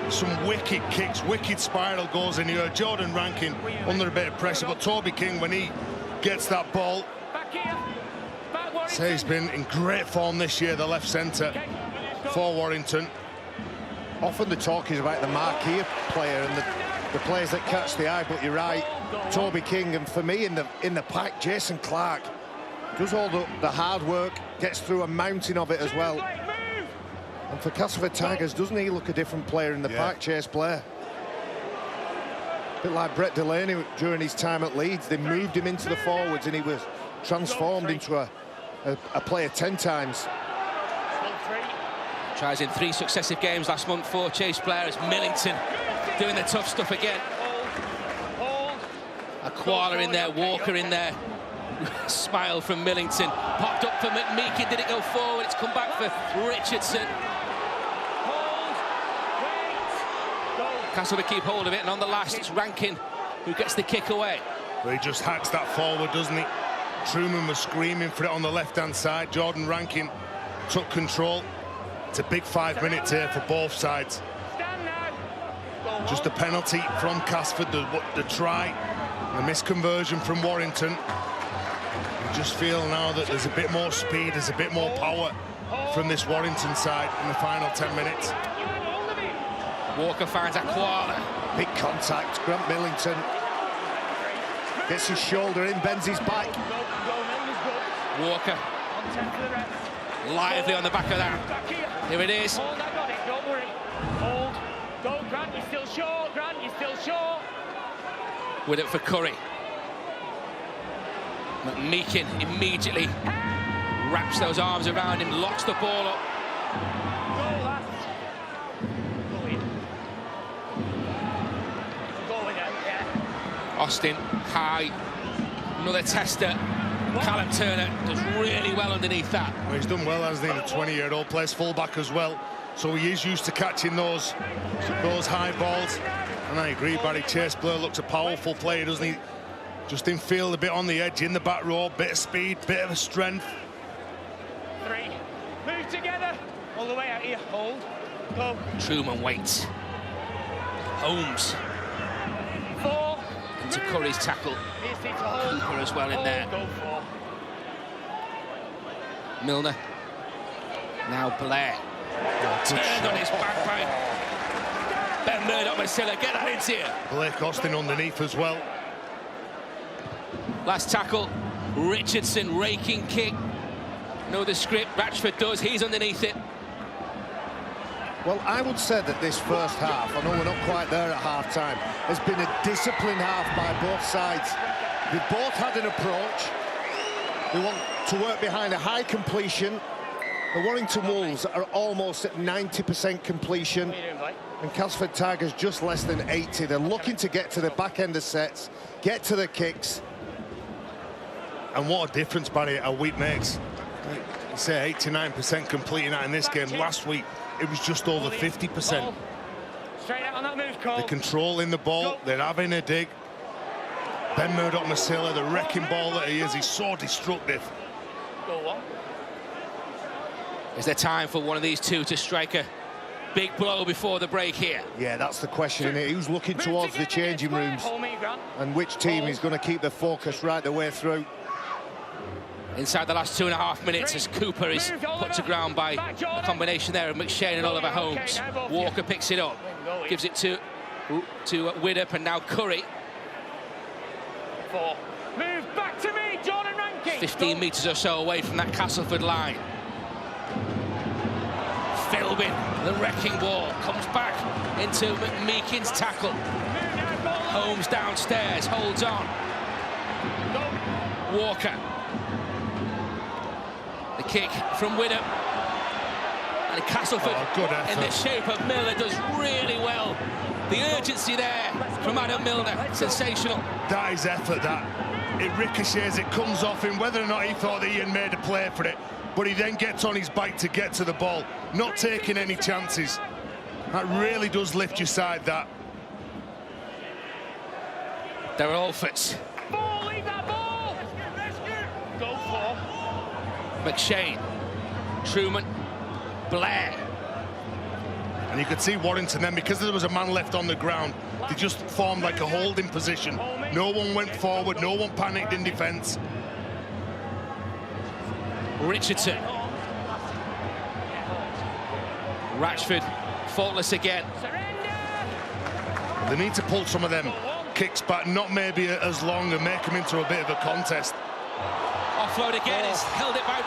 Speaker 1: some wicked kicks, wicked spiral goes in here. Jordan Rankin under a bit of pressure, but Toby King, when he gets that ball, he's been in great form this year, the left centre for Warrington.
Speaker 4: Often the talk is about the marquee player and the players that catch the eye, but you're right, Toby King, and for me in the pack, Jason Clark does all the hard work, gets through a mountain of it as well. And for Castleford Tigers, doesn't he look a different player in the pack, Chase Blair? A bit like Brett Delaney during his time at Leeds. They moved him into the forwards and he was transformed into a player 10 times.
Speaker 2: Tries in 3 successive games last month for Chase Blair as Millington doing the tough stuff again. Aquala in there, Walker in there. Smile from Millington. Popped up for McMeekin, did it go forward? It's come back for Richardson. Castleford keep hold of it, and on the last it's Rankin who gets the kick away.
Speaker 1: Well, he just hacks that forward, doesn't he? Truman was screaming for it on the left-hand side. Jordan Rankin took control. It's a big 5 minutes here for both sides. Just a penalty from Castleford, the try, the misconversion from Warrington. You just feel now that there's a bit more speed, there's a bit more power from this Warrington side in the final 10 minutes.
Speaker 2: Walker finds Aquala.
Speaker 4: Big contact, Grant Millington. Gets his shoulder in, bends his back.
Speaker 2: Walker. Lively on the back of that. Here it is.
Speaker 3: Hold, I got it, don't worry. Hold. Go, Grant, you're still short, Grant, you're still short.
Speaker 2: With it for Curry. McMeekin immediately wraps those arms around him, locks the ball up.
Speaker 3: Go, last. Go in. Go in, yeah.
Speaker 2: Austin, high. Another tester. Callum Turner does really well underneath that.
Speaker 1: Well, he's done well, hasn't he? The 20-year-old plays fullback as well, so he is used to catching those high balls. And I agree, Barry. Chase Blair looks a powerful player, doesn't he? Just in field, a bit on the edge, in the back row, bit of speed, bit of a strength.
Speaker 3: 3. Move together. All the way out here. Hold. Go.
Speaker 2: Truman waits. Holmes.
Speaker 3: 4.
Speaker 2: Into Curry's tackle. Cooper as well in there. Milner. Now Blair. Turned on his back by Ben Murdoch-Masila. Get that into here.
Speaker 1: Blake Austin underneath as well.
Speaker 2: Last tackle. Richardson raking kick. Know the script. Ratchford does. He's underneath it.
Speaker 4: Well, I would say that this first half, I know we're not quite there at half-time, has been a disciplined half by both sides. They've both had an approach. They want to work behind a high completion. The Warrington Wolves are almost at 90% completion, and Castleford Tigers just less than 80. They're looking to get to the back end of sets, get to the kicks.
Speaker 1: And what a difference, Barry, a week makes. You say 89% completing that in this game. Last week, it was just over 50%.
Speaker 3: Straight out on that move, Cole.
Speaker 1: They're controlling the ball. They're having a dig. Ben Murdoch-Masila, the wrecking ball that he is, he's so destructive.
Speaker 3: Go on.
Speaker 2: Is there time for one of these two to strike a big blow before the break here?
Speaker 4: Yeah, that's the question, isn't it? Who's looking towards the changing rooms, and which team is going to keep the focus right the way through?
Speaker 2: Inside the last 2.5 minutes, as Cooper is put to ground by a combination there of McShane and Oliver Holmes. Walker picks it up, gives it to Widdop, and now Curry.
Speaker 3: Move back to me, Jordan Rankin.
Speaker 2: 15 metres or so away from that Castleford line. Philbin, the wrecking ball, comes back into McMeekin's tackle. Holmes downstairs, holds on. Walker. The kick from Widdop. And Castleford, in the shape of Miller, does really well. The urgency there from Adam Milner, sensational.
Speaker 1: That is effort, that. It ricochets, it comes off him, whether or not he thought that Ian made a play for it, but he then gets on his bike to get to the ball, not taking any chances. That really does lift your side, that.
Speaker 2: There are Alfords.
Speaker 3: Ball, leave that ball! Go for
Speaker 2: McShane, Truman, Blair.
Speaker 1: And you could see Warrington then, because there was a man left on the ground, they just formed like a holding position. No one went forward, no one panicked in defence.
Speaker 2: Richardson. Ratchford, faultless again.
Speaker 1: They need to pull some of them kicks back, not maybe as long, and make them into a bit of a contest.
Speaker 2: Offload again, he's held it back.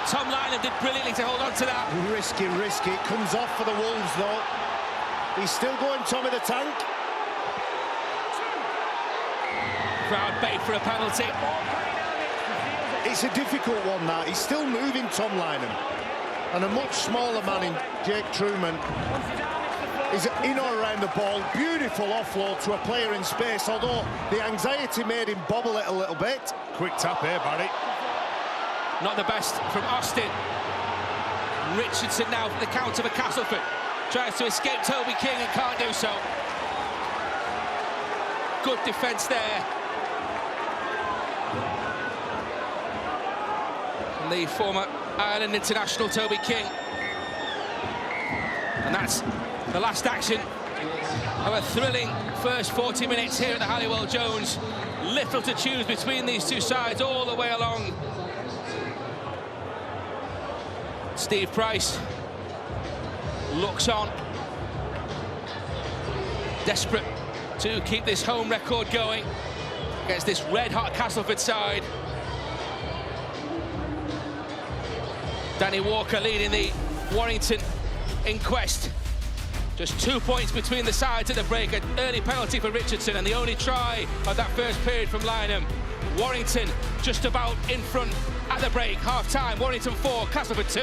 Speaker 2: Tom Lynham did brilliantly to hold on to that.
Speaker 4: Risky, risky. It comes off for the Wolves, though. He's still going Tommy the Tank.
Speaker 2: Crowd bait for a penalty.
Speaker 4: It's a difficult one, that. He's still moving Tom Lynham. And a much smaller man in Jake Truman is in or around the ball. Beautiful offload to a player in space, although the anxiety made him bobble it a little bit.
Speaker 1: Quick tap here, Barry.
Speaker 2: Not the best from Austin. Richardson now for the counter for Castleford. Tries to escape Toby King and can't do so. Good defence there. And the former Ireland international Toby King. And that's the last action of a thrilling first 40 minutes here at the Halliwell Jones. Little to choose between these two sides all the way along. Steve Price looks on, desperate to keep this home record going against this red-hot Castleford side. Danny Walker leading the Warrington inquest. Just 2 points between the sides at the break. An early penalty for Richardson and the only try of that first period from Lynham. Warrington just about in front at the break. Half-time, Warrington 4, Castleford 2.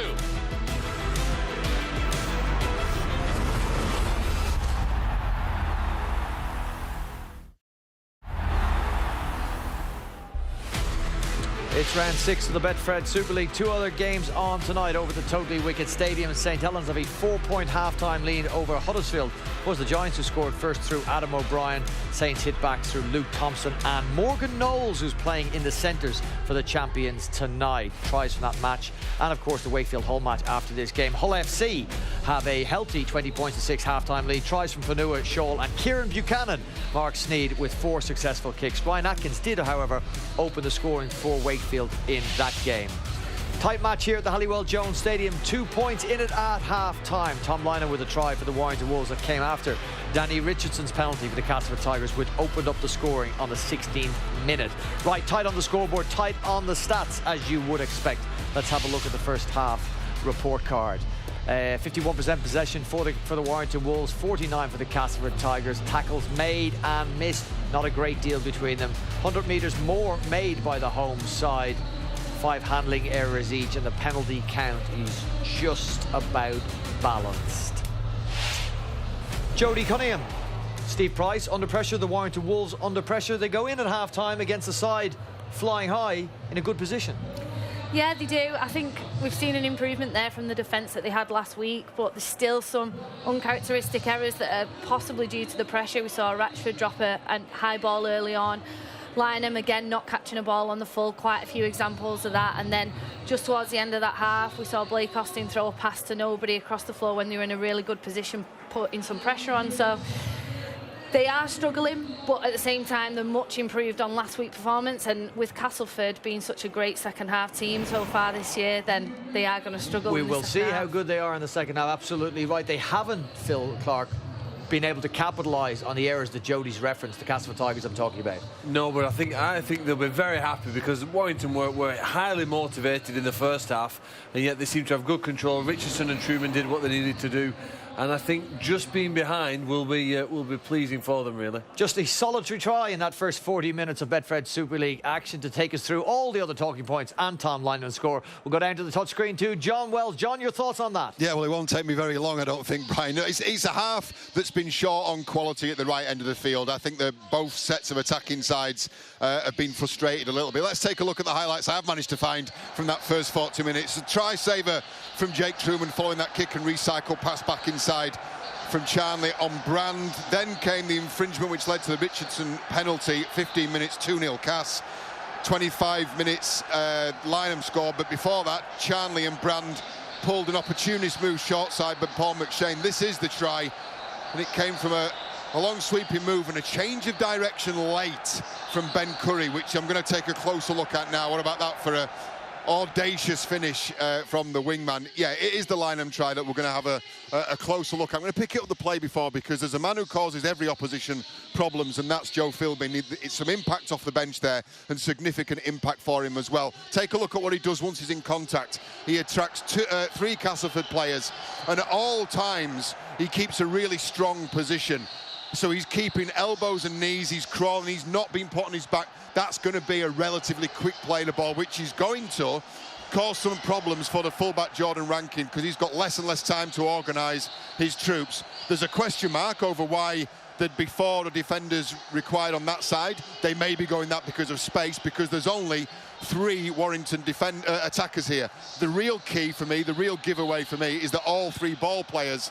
Speaker 5: It's round 6 of the Betfred Super League. Two other games on tonight over the Totally Wicked Stadium. St Helens have a 4-point half-time lead over Huddersfield. It was the Giants who scored first through Adam O'Brien. Saints hit back through Luke Thompson and Morgan Knowles, who's playing in the centres for the champions tonight. Tries from that match, and of course the Wakefield Hull match after this game. Hull FC have a healthy 20-6 half-time lead. Tries from Fanua, Shaw and Kieran Buchanan. Mark Sneed with 4 successful kicks. Ryan Atkins did, however, open the scoring for Wakefield in that game. Tight match here at the Halliwell Jones Stadium. 2 points in it at half-time. Tom Lynham with a try for the Warrington Wolves that came after Danny Richardson's penalty for the Castleford Tigers, which opened up the scoring on the 16th minute. Right, tight on the scoreboard, tight on the stats, as you would expect. Let's have a look at the first half report card. 51% possession for the Warrington Wolves, 49 for the Castleford Tigers. Tackles made and missed, not a great deal between them. 100 metres more made by the home side. 5 handling errors each, and the penalty count is just about balanced. Jody Cunningham, Steve Price under pressure, the Warrington Wolves under pressure. They go in at half-time against the side flying high in a good position.
Speaker 6: Yeah, they do. I think we've seen an improvement there from the defence that they had last week, but there's still some uncharacteristic errors that are possibly due to the pressure. We saw Ratchford drop a high ball early on. Lynham, again, not catching a ball on the full, quite a few examples of that. And then just towards the end of that half, we saw Blake Austin throw a pass to nobody across the floor when they were in a really good position, putting some pressure on. So they are struggling, but at the same time, they're much improved on last week's performance. And with Castleford being such a great second-half team so far this year, then they are going to struggle.
Speaker 5: We will see how good they are in the second half. Absolutely right. They haven't, Phil Clark, been able to capitalise on the errors that Jody's referenced, the Castleford Tigers I'm talking about.
Speaker 7: No, but I think they'll be very happy, because Warrington were highly motivated in the first half, and yet they seem to have good control. Richardson and Truman did what they needed to do, and I think just being behind will be pleasing for them, really.
Speaker 5: Just a solitary try in that first 40 minutes of Betfred Super League action to take us through all the other talking points and Tom Lynham score. We'll go down to the touchscreen to John Wells. John, your thoughts on that?
Speaker 8: Yeah, well, it won't take me very long, I don't think, Brian. It's a half that's been short on quality at the right end of the field. I think that both sets of attacking sides have been frustrated a little bit. Let's take a look at the highlights I have managed to find from that first 40 minutes. A try saver from Jake Truman following that kick and recycle pass back inside from Charnley on Brand. Then came the infringement which led to the Richardson penalty. 15 minutes, 2-0 Cass. 25 minutes, Lynham scored, but before that, Charnley and Brand pulled an opportunist move short side, but Paul McShane. This is the try, and it came from a long sweeping move and a change of direction late from Ben Curry, which I'm going to take a closer look at now. What about that for a audacious finish from the wingman? Yeah, it is the Lynham try that we're going to have a closer look. I'm going to pick it up the play before, because there's a man who causes every opposition problems, and that's Joe Philbin. It's some impact off the bench there, and significant impact for him as well. Take a look at what he does once he's in contact. He attracts 3 Castleford players, and at all times he keeps a really strong position. So he's keeping elbows and knees, he's crawling, he's not being put on his back. That's going to be a relatively quick play the ball, which is going to cause some problems for the fullback Jordan Rankin, because he's got less and less time to organise his troops. There's a question mark over why there'd be 4 defenders required on that side. They may be going that because of space, because there's only 3 Warrington attackers here. The real key for me, the real giveaway for me, is that all 3 ball players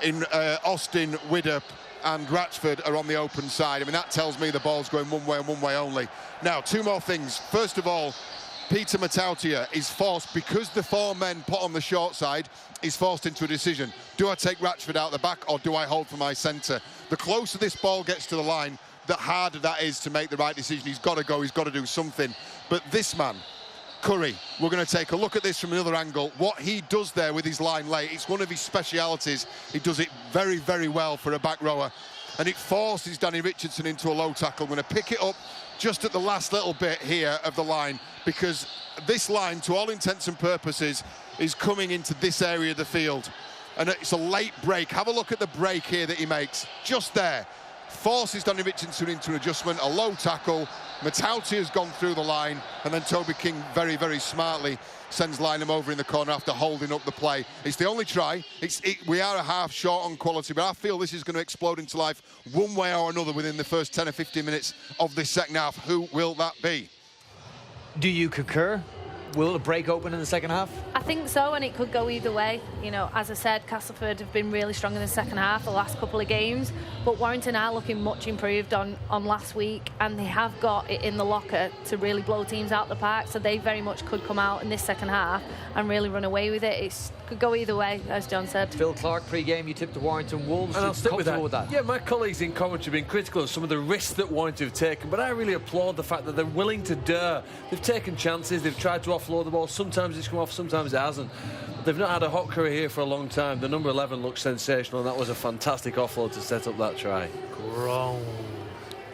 Speaker 8: in Austin, Widdop and Ratchford are on the open side. I mean, that tells me the ball's going one way and one way only. Now, 2 more things. First of all, Peter Matautia is forced, because the 4 men put on the short side, is forced into a decision. Do I take Ratchford out the back, or do I hold for my centre? The closer this ball gets to the line, the harder that is to make the right decision. He's got to go, he's got to do something. But this man, Curry, we're going to take a look at this from another angle. What he does there with his line late, it's one of his specialities. He does it very, very well for a back rower, and it forces Danny Richardson into a low tackle. I'm going to pick it up just at the last little bit here of the line, because this line, to all intents and purposes, is coming into this area of the field, and it's a late break. Have a look at the break here that he makes, just there. Forces Danny Richardson into an adjustment, a low tackle. Matauti has gone through the line, and then Toby King very, very smartly sends Lynham over in the corner after holding up the play. It's the only try. We are a half short on quality, but I feel this is going to explode into life one way or another within the first 10 or 15 minutes of this second half. Who will that be?
Speaker 5: Do you concur? Will it break open in the second half?
Speaker 6: I think so, and it could go either way. You know, as I said, Castleford have been really strong in the second half, the last couple of games, but Warrington are looking much improved on last week, and they have got it in the locker to really blow teams out the park, so they very much could come out in this second half and really run away with it. It could go either way, as John said.
Speaker 5: Phil Clark, pre-game, you tipped the Warrington Wolves.
Speaker 7: And I'll stick with
Speaker 5: that.
Speaker 7: Yeah, my colleagues in commentary have been critical of some of the risks that Warrington have taken, but I really applaud the fact that they're willing to dare. They've taken chances, they've tried to offload the ball. Sometimes it's come off, sometimes it hasn't. They've not had a hot career here for a long time. The number 11 looks sensational, and that was a fantastic offload to set up that try.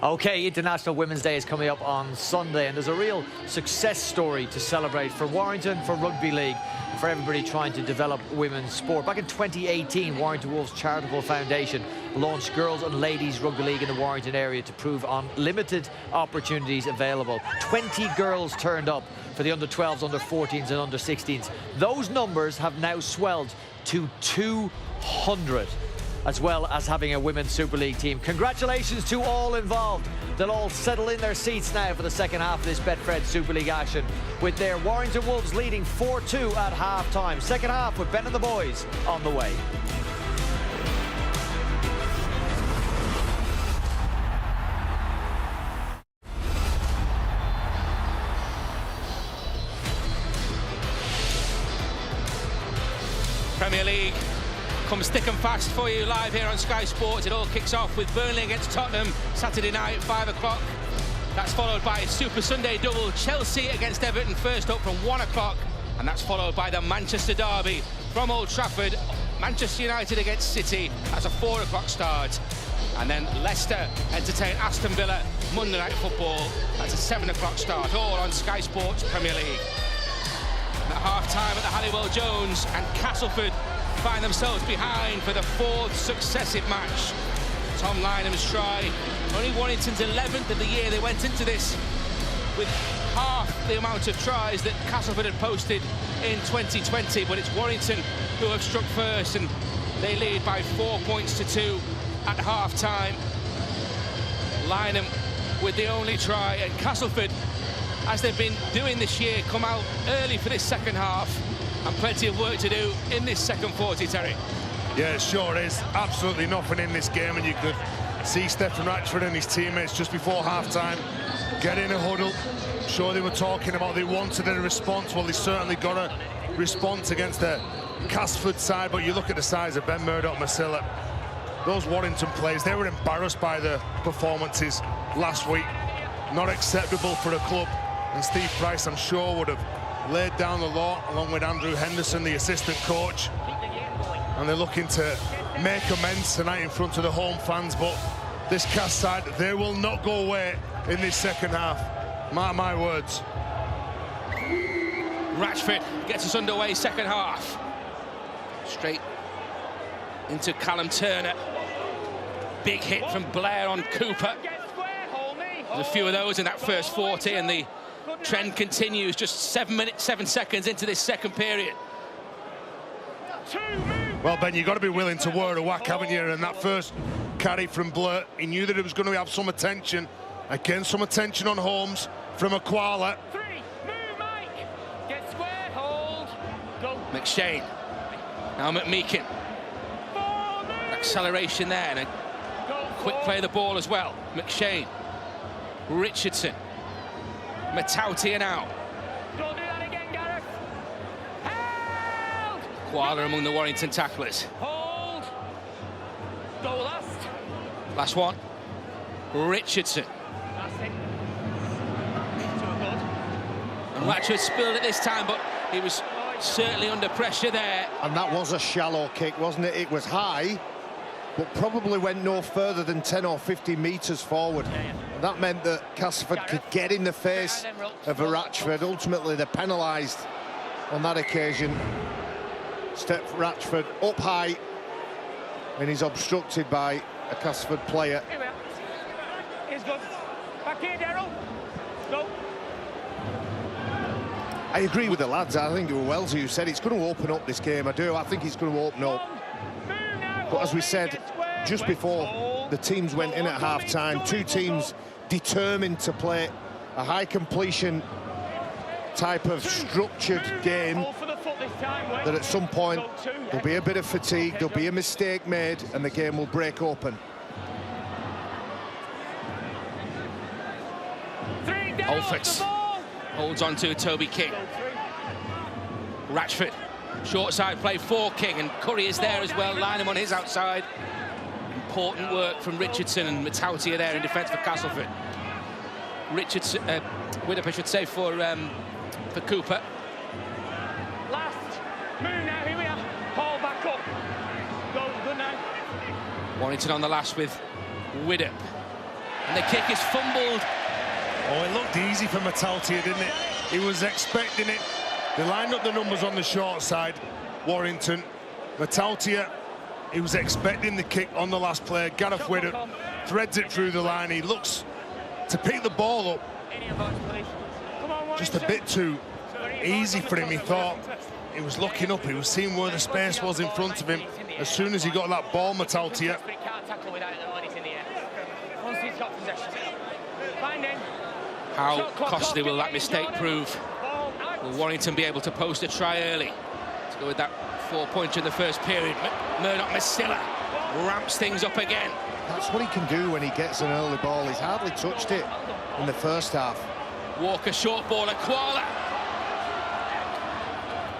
Speaker 5: OK, International Women's Day is coming up on Sunday, and there's a real success story to celebrate for Warrington, for Rugby League, and for everybody trying to develop women's sport. Back in 2018, Warrington Wolves Charitable Foundation launched Girls and Ladies Rugby League in the Warrington area to prove on limited opportunities available. 20 girls turned up for the under-12s, under-14s and under-16s. Those numbers have now swelled to 200. As well as having a Women's Super League team. Congratulations to all involved. They'll all settle in their seats now for the second half of this Betfred Super League action, with their Warrington Wolves leading 4-2 at half-time. Second half with Ben and the boys on the way.
Speaker 2: Premier League comes thick and fast for you live here on Sky Sports. It all kicks off with Burnley against Tottenham Saturday night, 5 o'clock. That's followed by Super Sunday double, Chelsea against Everton first up from 1 o'clock, and that's followed by the Manchester derby from Old Trafford, Manchester United against City. That's a 4 o'clock start, and then Leicester entertain Aston Villa Monday Night Football. That's a 7 o'clock start, all on Sky Sports Premier League. And at half-time at the Halliwell Jones, and Castleford find themselves behind for the 4th successive match. Tom Lynham's try, only Warrington's 11th of the year. They went into this with half the amount of tries that Castleford had posted in 2020, but it's Warrington who have struck first, and they lead by 4 points to 2 at half-time. Lynham with the only try, and Castleford, as they've been doing this year, come out early for this second half. And plenty of work to do in this second 40, Terry.
Speaker 1: Yeah, it sure is. Absolutely nothing in this game, and you could see Stephen Ratchford and his teammates just before half-time get in a huddle. I'm sure they were talking about they wanted a response. Well, they certainly got a response against the Castleford side, but you look at the size of Ben Murdoch, Masilla, those Warrington players, they were embarrassed by the performances last week. Not acceptable for a club, and Steve Price, I'm sure, would have laid down the law along with Andrew Henderson, the assistant coach, and they're looking to make amends tonight in front of the home fans. But this Cast side, they will not go away in this second half, mark my words.
Speaker 2: Ratchford gets us underway second half, straight into Callum Turner. Big hit from Blair on Cooper. There's a few of those in that first 40, and the trend continues just 7 seconds into this second period.
Speaker 1: Well, Ben, you've got to be willing to wear a whack, haven't you? And that first carry from Blurt, he knew that it was going to have some attention. Again, some attention on Holmes from Aquala.
Speaker 2: McShane. Now McMeekin. Acceleration there, and a quick play of the ball as well. McShane. Richardson. Matautia now.
Speaker 3: Don't do that again, Gareth. Held.
Speaker 2: Koala among the Warrington tacklers.
Speaker 3: Hold. Go last.
Speaker 2: Last one. Richardson.
Speaker 3: That's it.
Speaker 2: And Ratchford spilled it this time, but he was certainly under pressure there.
Speaker 4: And that was a shallow kick, wasn't it? It was high, but probably went no further than 10 or 15 metres forward. And that meant that Castleford could get in the face of a Ratchford. Ultimately, they're penalised on that occasion. Steph Ratchford up high, and he's obstructed by a Castleford player.
Speaker 3: Here we are. He's good. Back here, Daryl. Go.
Speaker 4: I agree with the lads. I think it was Wellesley who said it's going to open up this game. I do. I think it's going to open up. But as we said just before the teams went in at half-time, two teams determined to play a high completion type of structured game, that at some point there'll be a bit of fatigue, there'll be a mistake made, and the game will break open.
Speaker 2: Alford holds on to Toby King. Ratchford, short side play for King, and Curry is there as well, line him on his outside. Important work from Richardson and Matautia there in defence for Castleford. Richardson, Widdop, I should say, for Cooper.
Speaker 3: Last move now, here we are. Haul back up. Go, good now.
Speaker 2: Warrington on the last with Widdop. And the kick is fumbled.
Speaker 1: Oh, it looked easy for Matautia, didn't it? He was expecting it. They lined up the numbers on the short side, Warrington. Matautia, he was expecting the kick on the last play. Gareth Widdop threads it through the line. He looks to pick the ball up. Just a bit too easy for him. He thought he was looking up. He was seeing where the space was in front of him. As soon as he got that ball, Matautia.
Speaker 2: How costly will that mistake prove? Will Warrington be able to post a try early to go with that 4-pointer in the first period? Murdoch Masilla ramps things up again.
Speaker 4: That's what he can do when he gets an early ball. He's hardly touched it in the first half.
Speaker 2: Walker short ball, Aquala.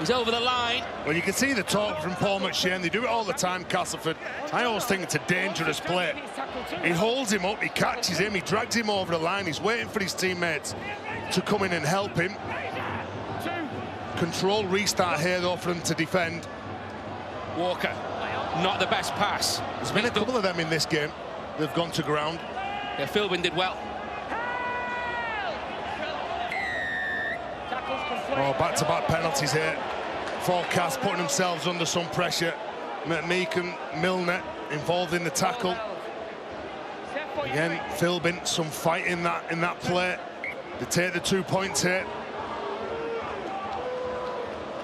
Speaker 2: He's over the line.
Speaker 1: Well, you can see the talk from Paul McShane. They do it all the time, Castleford. I always think it's a dangerous play. He holds him up, he catches him, he drags him over the line. He's waiting for his teammates to come in and help him. Control restart here, though, for him to defend.
Speaker 2: Walker, not the best pass.
Speaker 1: There's been a couple of them in this game. They've gone to ground.
Speaker 2: Yeah, Philbin did well.
Speaker 1: Oh, back-to-back penalties here. Forecast putting themselves under some pressure. McMeek and Milner involved in the tackle. Again, Philbin, some fight in that play. They take the 2 points here.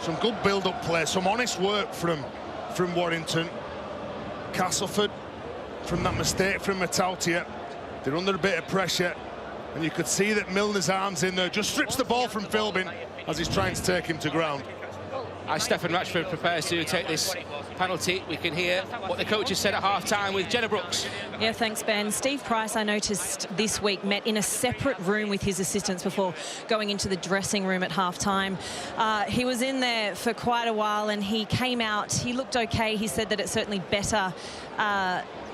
Speaker 1: Some good build-up play, some honest work from Warrington. Castleford, from that mistake from Matautia, they're under a bit of pressure, and you could see that Milner's arms in there, just strips the ball from Philbin as he's trying to take him to ground.
Speaker 2: As Stefan Ratchford prepares to take this penalty, we can hear what the coaches said at half-time with Jenna Brooks.
Speaker 9: Yeah, thanks, Ben. Steve Price, I noticed this week, met in a separate room with his assistants before going into the dressing room at half-time. He was in there for quite a while, and he came out. He looked okay. He said that it's certainly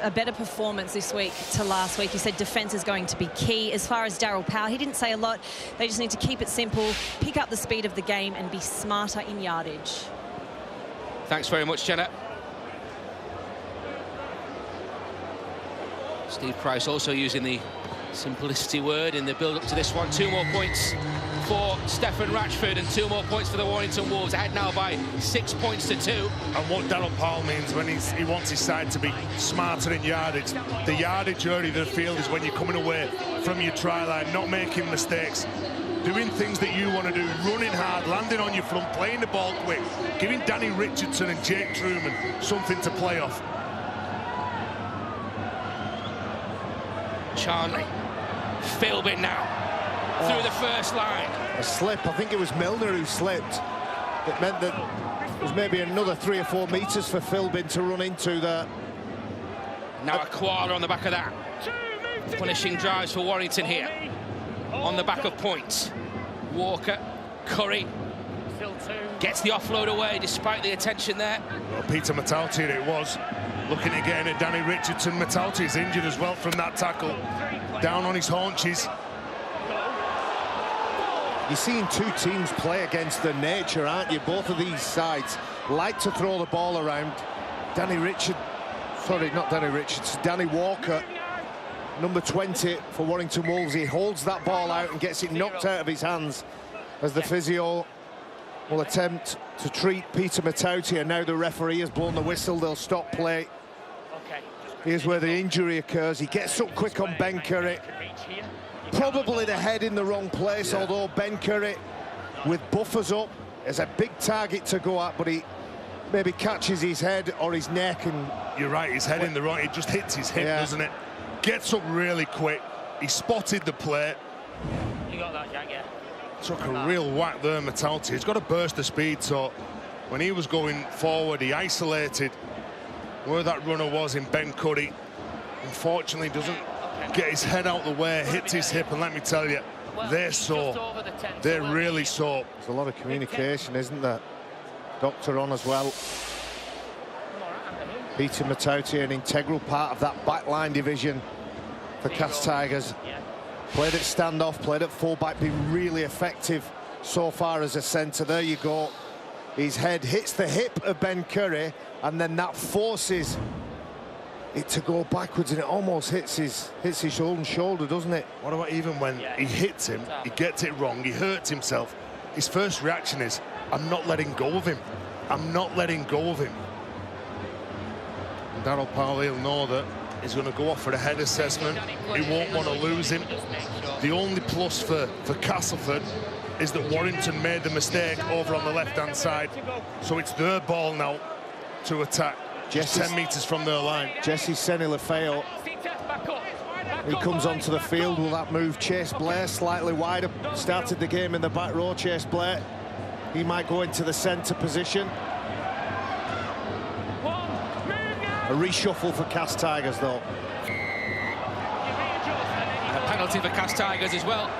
Speaker 9: a better performance this week to last week. He said defence is going to be key. As far as Daryl Powell, he didn't say a lot. They just need to keep it simple, pick up the speed of the game, and be smarter in yardage.
Speaker 2: Thanks very much, Jenna. Steve Price also using the simplicity word in the build-up to this one. 2 more points for Stefan Ratchford and 2 more points for the Warrington Wolves, ahead now by 6 points to 2.
Speaker 1: And what Daryl Powell means when he wants his side to be smarter in yardage. The yardage early of the field is when you're coming away from your try line, not making mistakes, doing things that you want to do, running hard, landing on your front, playing the ball quick, giving Danny Richardson and Jake Truman something to play off.
Speaker 2: Charnley, Philbin now through the first line.
Speaker 4: A slip. I think it was Milner who slipped. It meant that there was maybe another 3 or 4 metres for Philbin to run into there.
Speaker 2: Now Aquala on the back of that. Punishing drives for Warrington here. On the back of points. Walker, Curry gets the offload away despite the attention there.
Speaker 1: Well, Peter Matautia it was. Looking again at Danny Richardson. Matautia's injured as well from that tackle. Down on his haunches.
Speaker 4: You're seeing 2 teams play against their nature, aren't you? Both of these sides like to throw the ball around. Danny Walker, number 20 for Warrington Wolves. He holds that ball out and gets it knocked out of his hands as the physio will attempt to treat Peter Matautia. Now the referee has blown the whistle. They'll stop play. Here's where the injury occurs. He gets up quick on Ben Curry. Probably the head in the wrong place, although Ben Curry, with buffers up, is a big target to go at, but he maybe catches his head or his neck. And
Speaker 1: you're right, his head in the wrong, it just hits his hip, doesn't it? Gets up really quick. He spotted the play.
Speaker 3: You got that, Jack, yeah.
Speaker 1: Took a real whack there, Matautia. He's got a burst of speed, so when he was going forward, he isolated where that runner was in Ben Curry. Unfortunately, doesn't get his head out the way, hits his hip, and let me tell you, they're sore. They're really sore.
Speaker 4: There's a lot of communication, isn't there? Doctor on as well. Peter Matautia, an integral part of that backline division for Cas Tigers. Played at standoff, played at fullback, been really effective so far as a centre. There you go. His head hits the hip of Ben Curry, and then that forces it to go backwards, and it almost hits his own shoulder, doesn't it?
Speaker 1: What about even when he hits him, he gets it wrong, he hurts himself. His first reaction is, I'm not letting go of him. I'm not letting go of him. And Daryl Powell, he'll know that he's going to go off for a head assessment. He won't want to lose him. The only plus for Castleford is that Warrington made the mistake over on the left-hand side. So it's their ball now to attack. Just 10 metres from their line.
Speaker 4: Jesse Senilefeo. He comes onto the field. Will that move Chase Blair slightly wider? Started the game in the back row, Chase Blair. He might go into the centre position. A reshuffle for Cas Tigers, though.
Speaker 2: And a penalty for Cas Tigers as well.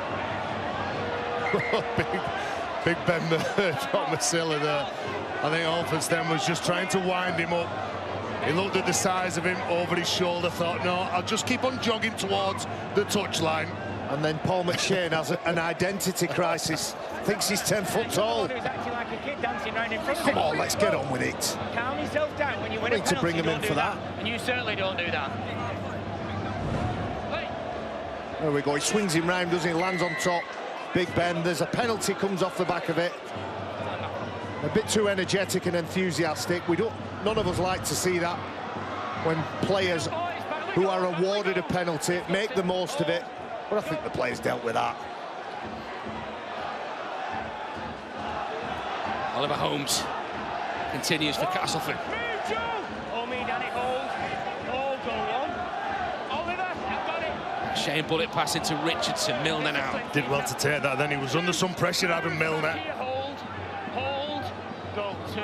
Speaker 1: big Ben from Masilla there. I think Alfredson was just trying to wind him up. He looked at the size of him over his shoulder, thought, no, I'll just keep on jogging towards the touchline.
Speaker 4: And then Paul McShane has an identity crisis. Thinks he's 10 foot tall. Come on, let's get on with it.
Speaker 3: Calm yourself down when you win a penalty.
Speaker 4: To bring him in for that.
Speaker 3: And you certainly don't do that.
Speaker 4: There we go. He swings him round, doesn't he? Lands on top. Big Ben. There's a penalty, comes off the back of it. A bit too energetic and enthusiastic. None of us like to see that when players who are awarded a penalty make the most of it. But I think the players dealt with that.
Speaker 2: Oliver Holmes continues for Castleford. Shane Bullitt pass into Richardson. Milner now.
Speaker 1: Did well to take that. Then he was under some pressure, Adam Milner.
Speaker 3: Hold, go two.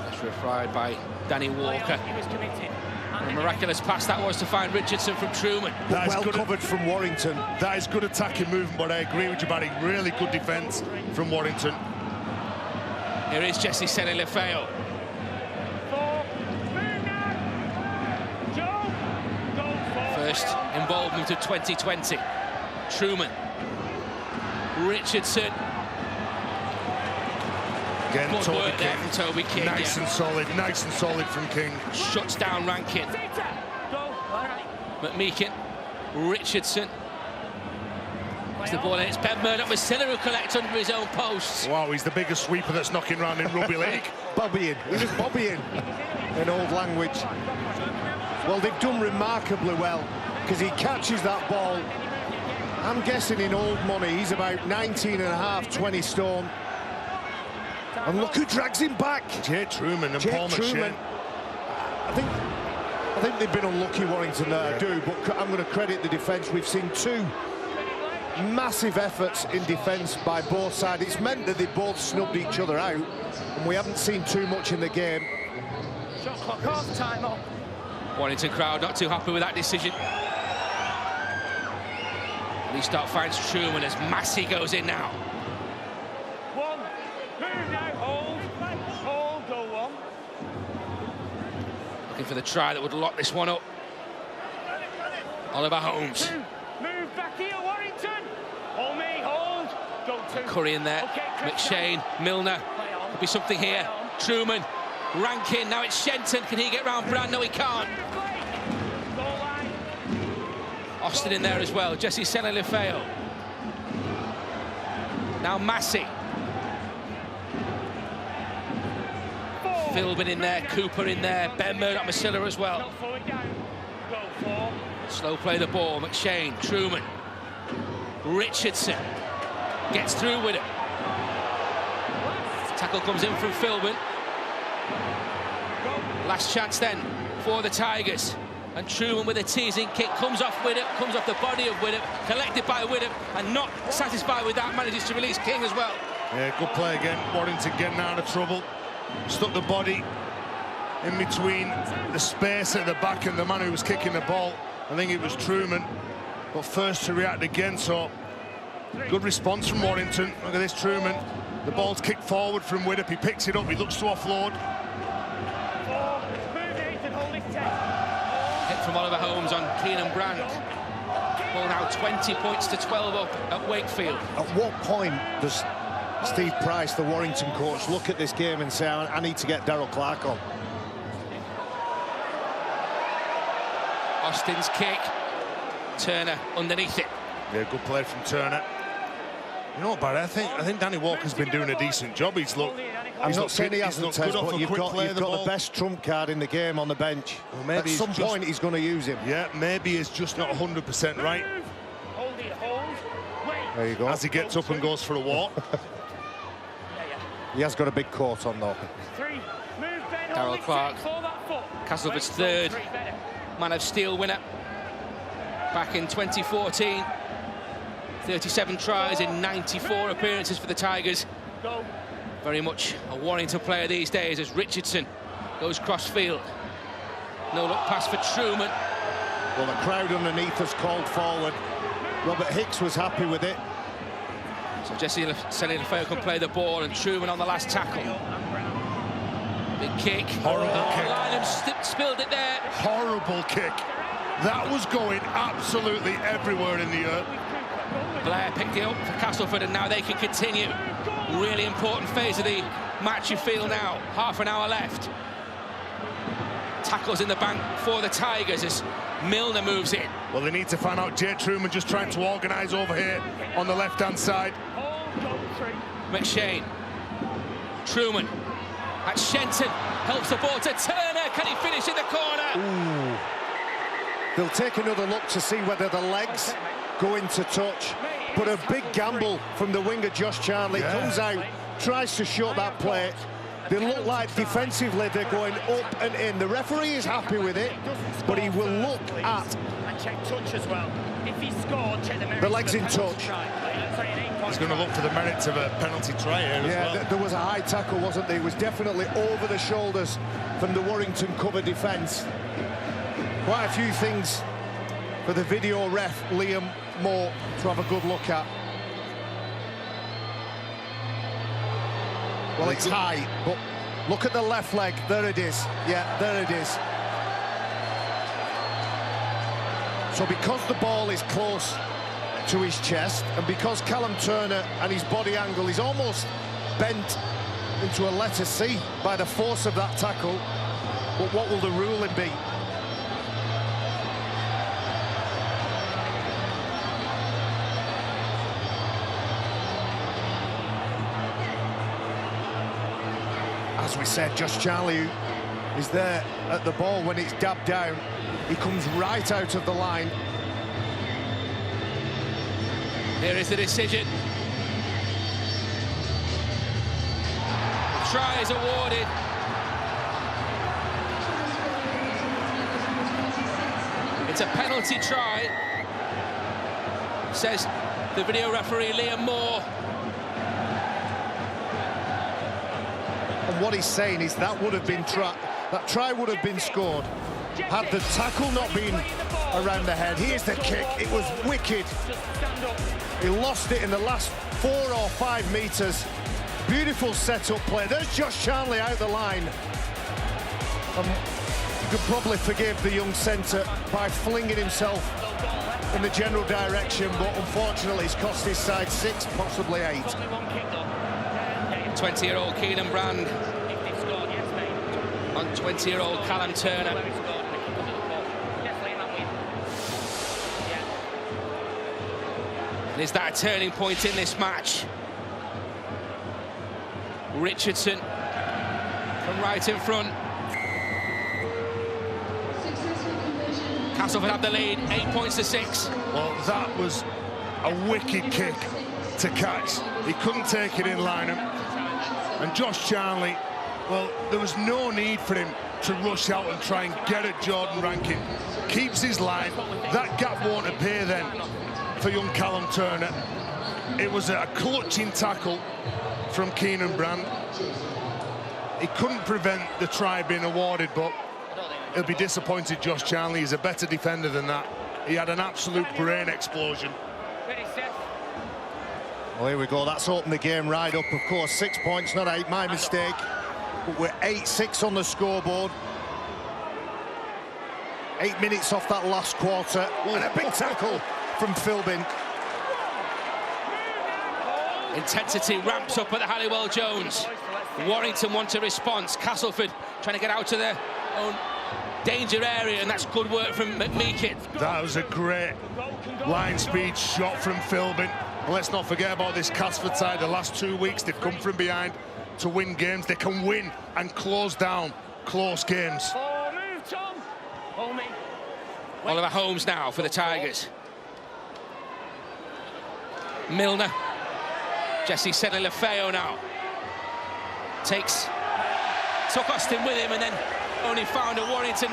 Speaker 2: That's referred by Danny Walker.
Speaker 3: He was committed.
Speaker 2: A miraculous pass that was to find Richardson from Truman.
Speaker 1: That is
Speaker 4: well
Speaker 1: good
Speaker 4: covered from Warrington.
Speaker 1: That is good attacking movement, but I agree with you, Barry. Really good defence from Warrington.
Speaker 2: Here is Jesse Senilefeo. First involvement of 2020. Truman. Richardson.
Speaker 1: Again,
Speaker 2: Good
Speaker 1: Toby
Speaker 2: work there
Speaker 1: King.
Speaker 2: from Toby King.
Speaker 1: Nice and solid from King.
Speaker 2: Shuts down Rankin. McMeekin. Richardson. As the ball hits Ben Murdoch, Masilla who collects under his own posts.
Speaker 1: Wow, he's the biggest sweeper that's knocking around in rugby league.
Speaker 4: Bobbying. He was bobbying in old language. Well, they've done remarkably well because he catches that ball. I'm guessing in old money, he's about 19 and a half, 20 stone. And look who drags him back.
Speaker 1: Jake Truman and
Speaker 4: Jake
Speaker 1: Paul
Speaker 4: Truman.
Speaker 1: McShane.
Speaker 4: I think they've been unlucky, Warrington, there, I do, but I'm going to credit the defence. We've seen two massive efforts in defence by both sides. It's meant that they both snubbed each other out, and we haven't seen too much in the game.
Speaker 3: Shot clock off, time up.
Speaker 2: Warrington crowd not too happy with that decision. Restart finds Truman as Massey goes in now.
Speaker 3: One, move now, hold, go one.
Speaker 2: Looking for the try that would lock this one up. Oliver Holmes.
Speaker 3: Move back here, Warrington. Hold me, hold. Go two.
Speaker 2: Curry in there.
Speaker 3: Okay,
Speaker 2: McShane, Milner. Could be something here. Truman, Rankin. Now it's Shenton. Can he get round Brand? No, he can't. Austin in there as well. Jesse Senilefeo. Now Massey. Philbin in there. Cooper in there. Ben Murdoch, Masilla as well. Slow play the ball. McShane, Truman. Richardson. Gets through with it. Tackle comes in from Philbin. Last chance then for the Tigers. And Truman with a teasing kick, comes off Widdop, comes off the body of Widdop, collected by Widdop, and not satisfied with that, manages to release King as well.
Speaker 1: Yeah, good play again. Warrington getting out of trouble. Stuck the body in between the space at the back and the man who was kicking the ball. I think it was Truman, but first to react again, so good response from Warrington. Look at this, Truman. The ball's kicked forward from Widdop. He picks it up, he looks to offload.
Speaker 2: Hit from Oliver Holmes on Keenan Brand. Ball now 20 points to 12 up at Wakefield.
Speaker 4: At what point does Steve Price, the Warrington coach, look at this game and say, I need to get Daryl Clark on?
Speaker 2: Austin's kick. Turner underneath it.
Speaker 1: Yeah, good play from Turner. You know what, Barry? I think Danny Walker's been doing a decent job.
Speaker 4: I'm not saying he hasn't, Tez, but you've got the best trump card in the game on the bench. Well, maybe at some point he's going to use him.
Speaker 1: Yeah, maybe he's just not 100% right.
Speaker 4: There you go.
Speaker 1: As he gets up and goes for a walk.
Speaker 4: He has got a big coat on, though.
Speaker 2: Darrell Clark, Castleford's third Man of Steel winner back in 2014. 37 tries in 94 appearances for the Tigers. Very much a Warrington player these days as Richardson goes cross-field. No look pass for Truman.
Speaker 4: Well, the crowd underneath has called forward. Robert Hicks was happy with it.
Speaker 2: So Jesse Lefeu can play the ball, and Truman on the last tackle. Big kick.
Speaker 1: Horrible kick.
Speaker 2: Lynham spilled it there.
Speaker 1: Horrible kick. That was going absolutely everywhere in the earth.
Speaker 2: Blair picked it up for Castleford, and now they can continue. Really important phase of the match, you feel now. Half an hour left. Tackles in the bank for the Tigers as Milner moves in.
Speaker 1: Well, they need to find out. Jay Truman just trying to organise over here on the left-hand side.
Speaker 2: McShane. Truman. At Shenton. Helps the ball to Turner. Can he finish in the corner?
Speaker 4: Ooh. They'll take another look to see whether the legs go into touch. But a big gamble from the winger, Josh Charnley. Comes out, tries to shut that play. They look like defensively they're going up and in. The referee is happy with it, but he will look at
Speaker 3: check touch as well. If he scored, check
Speaker 4: the legs in touch.
Speaker 1: He's going to look for the merits of a penalty try here as well.
Speaker 4: There was a high tackle, wasn't there? It was definitely over the shoulders from the Warrington cover defence. Quite a few things for the video ref, Liam Moore, to have a good look at. Well, it's high, but look at the left leg. There it is. Yeah, there it is. So because the ball is close to his chest, and because Callum Turner and his body angle is almost bent into a letter C by the force of that tackle, but what will the ruling be? As we said, Josh Charnley is there at the ball when it's dabbed down. He comes right out of the line.
Speaker 2: Here is the decision. The try is awarded. It's a penalty try, says the video referee Liam Moore.
Speaker 4: And what he's saying is that would have been that try would have been scored had the tackle not been around the head. Here's the kick. It was wicked. He lost it in the last 4 or 5 metres. Beautiful set-up play. There's Josh Charnley out the line. You could probably forgive the young centre by flinging himself in the general direction, but unfortunately it's cost his side 6, possibly 8.
Speaker 2: 20-year-old Keenan Brand on 20-year-old Callum Turner. And is that a turning point in this match? Richardson from right in front. Castleford have the lead, 8 points to 6.
Speaker 1: Well, that was a wicked kick to catch. He couldn't take it in Lynham. And Josh Charnley, well, there was no need for him to rush out and try and get at Jordan Rankin. Keeps his line. That gap won't appear then for young Callum Turner. It was a clutching tackle from Keenan Brand. He couldn't prevent the try being awarded, but he'll be disappointed. Josh Charnley is a better defender than that. He had an absolute brain explosion.
Speaker 4: Well, here we go. That's opened the game right up, of course. 6 points, not 8, my mistake. But we're 8-6 on the scoreboard. 8 minutes off that last quarter. And a big tackle from Philbin.
Speaker 2: Intensity ramps up at the Halliwell Jones. Warrington want a response. Castleford trying to get out of their own danger area, and that's good work from McMeekin.
Speaker 1: That was a great line speed shot from Philbin. And let's not forget about this Castleford side. The last 2 weeks, they've come from behind to win games. They can win and close down close games.
Speaker 2: Oliver Holmes now for the Tigers. Milner. Jesse Sedley-Lefeo now. Took Austin with him and then only found a Warrington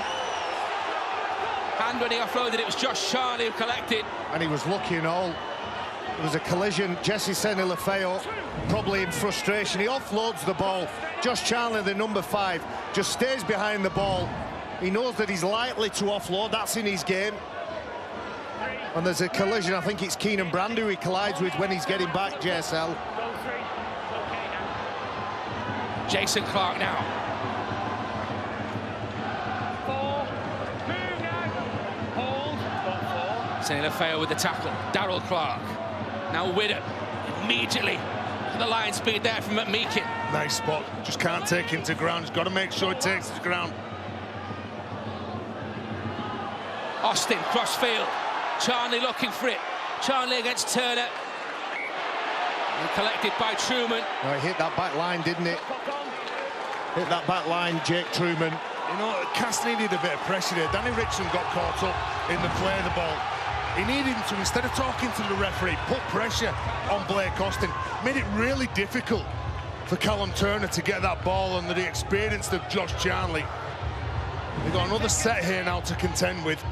Speaker 2: hand when he offloaded. It was Josh Charlie who collected.
Speaker 4: And he was lucky and all. It was a collision. Jesse Sedley-Lefeo probably in frustration. He offloads the ball. Josh Charlie, the number 5, just stays behind the ball. He knows that he's likely to offload. That's in his game. And there's a collision. I think it's Keenan Brand who he collides with when he's getting back, JSL.
Speaker 2: Jason Clark now. Sedley-Lefeo with the tackle. Darryl Clark. Now Widder. Immediately. The line speed there from McMeekin.
Speaker 1: Nice spot. Just can't take him to ground. He's got to make sure he takes it to ground.
Speaker 2: Austin, crossfield. Charnley looking for it. Charnley against Turner. And collected by Truman.
Speaker 4: Oh, he hit that back line, didn't it? Hit that back line, Jake Truman.
Speaker 1: You know, Cass needed a bit of pressure there. Danny Richardson got caught up in the play of the ball. He needed him to, instead of talking to the referee, put pressure on Blake Austin. Made it really difficult for Callum Turner to get that ball under the experience of Josh Charnley. They've got another set here now to contend with.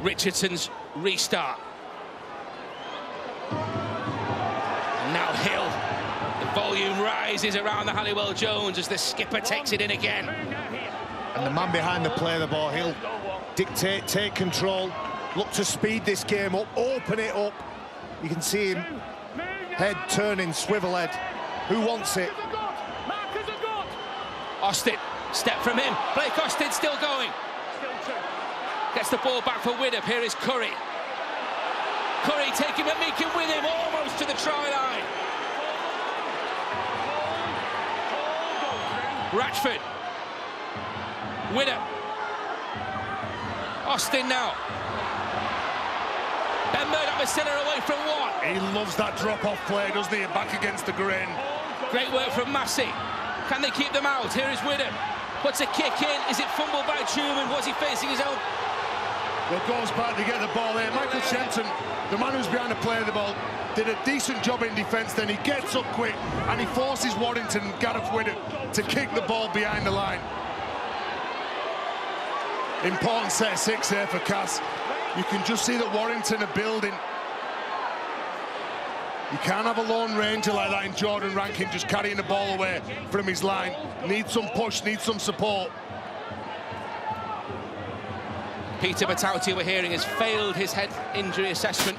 Speaker 2: Richardson's restart. And now Hill. The volume rises around the Halliwell Jones as the skipper takes it in again.
Speaker 4: And the man behind the play of the ball, Hill, dictate, take control, look to speed this game up, open it up. You can see him, head turning, swivel head. Who wants it?
Speaker 2: Austin, step from him. Blake Austin still going. Gets the ball back for Widdup. Here is Curry. Curry taking McMeekin with him, almost to the try line. Ratchford. Widdup. Austin now. Ben Murdoch was still away from one.
Speaker 1: He loves that drop-off play, doesn't he? Back against the grain.
Speaker 2: Great work from Massey. Can they keep them out? Here is Widdup. Puts a kick in. Is it fumbled by Truman? Was he facing his own?
Speaker 1: Well, goes back to get the ball there. Michael Shenton, the man who's behind the play of the ball, did a decent job in defence. Then he gets up quick and he forces Warrington and Gareth Widdup to kick the ball behind the line. Important set 6 there for Cass. You can just see that Warrington are building. You can't have a lone ranger like that in Jordan Rankin just carrying the ball away from his line. Needs some push, needs some support.
Speaker 2: Peter Batauti, we're hearing, has failed his head injury assessment.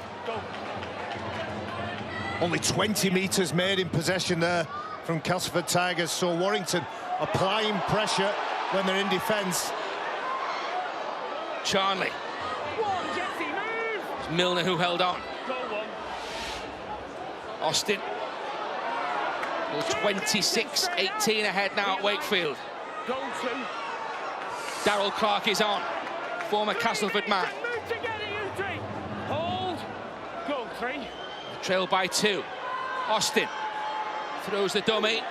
Speaker 4: Only 20 metres made in possession there from Castleford Tigers, so Warrington applying pressure when they're in defence.
Speaker 2: Charnley. It's Milner who held on. Austin. Well, 26-18 ahead now at Wakefield. Darryl Clark is on. Former Castleford man.
Speaker 3: Hold. Go 3.
Speaker 2: Trailed by 2. Austin throws the dummy.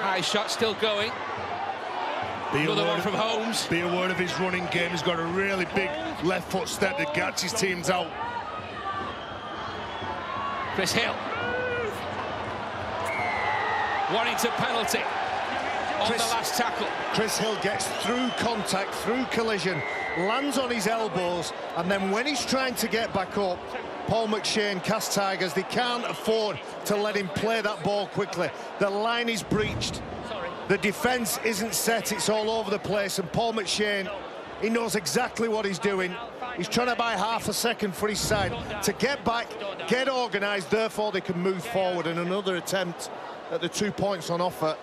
Speaker 2: High shot still going. Another one from Holmes.
Speaker 1: Be aware of his running game. He's got a really big left foot step that gets his teams out.
Speaker 2: Chris Hill. Warrington penalty on the last tackle.
Speaker 4: Chris Hill gets through contact, through collision, lands on his elbows, and then when he's trying to get back up, Paul McShane, Cass Tigers, they can't afford to let him play that ball quickly. The line is breached. The defence isn't set, it's all over the place, and Paul McShane, he knows exactly what he's doing. He's trying to buy half a second for his side to get back, get organised, therefore they can move forward. And another attempt at the 2 points on offer.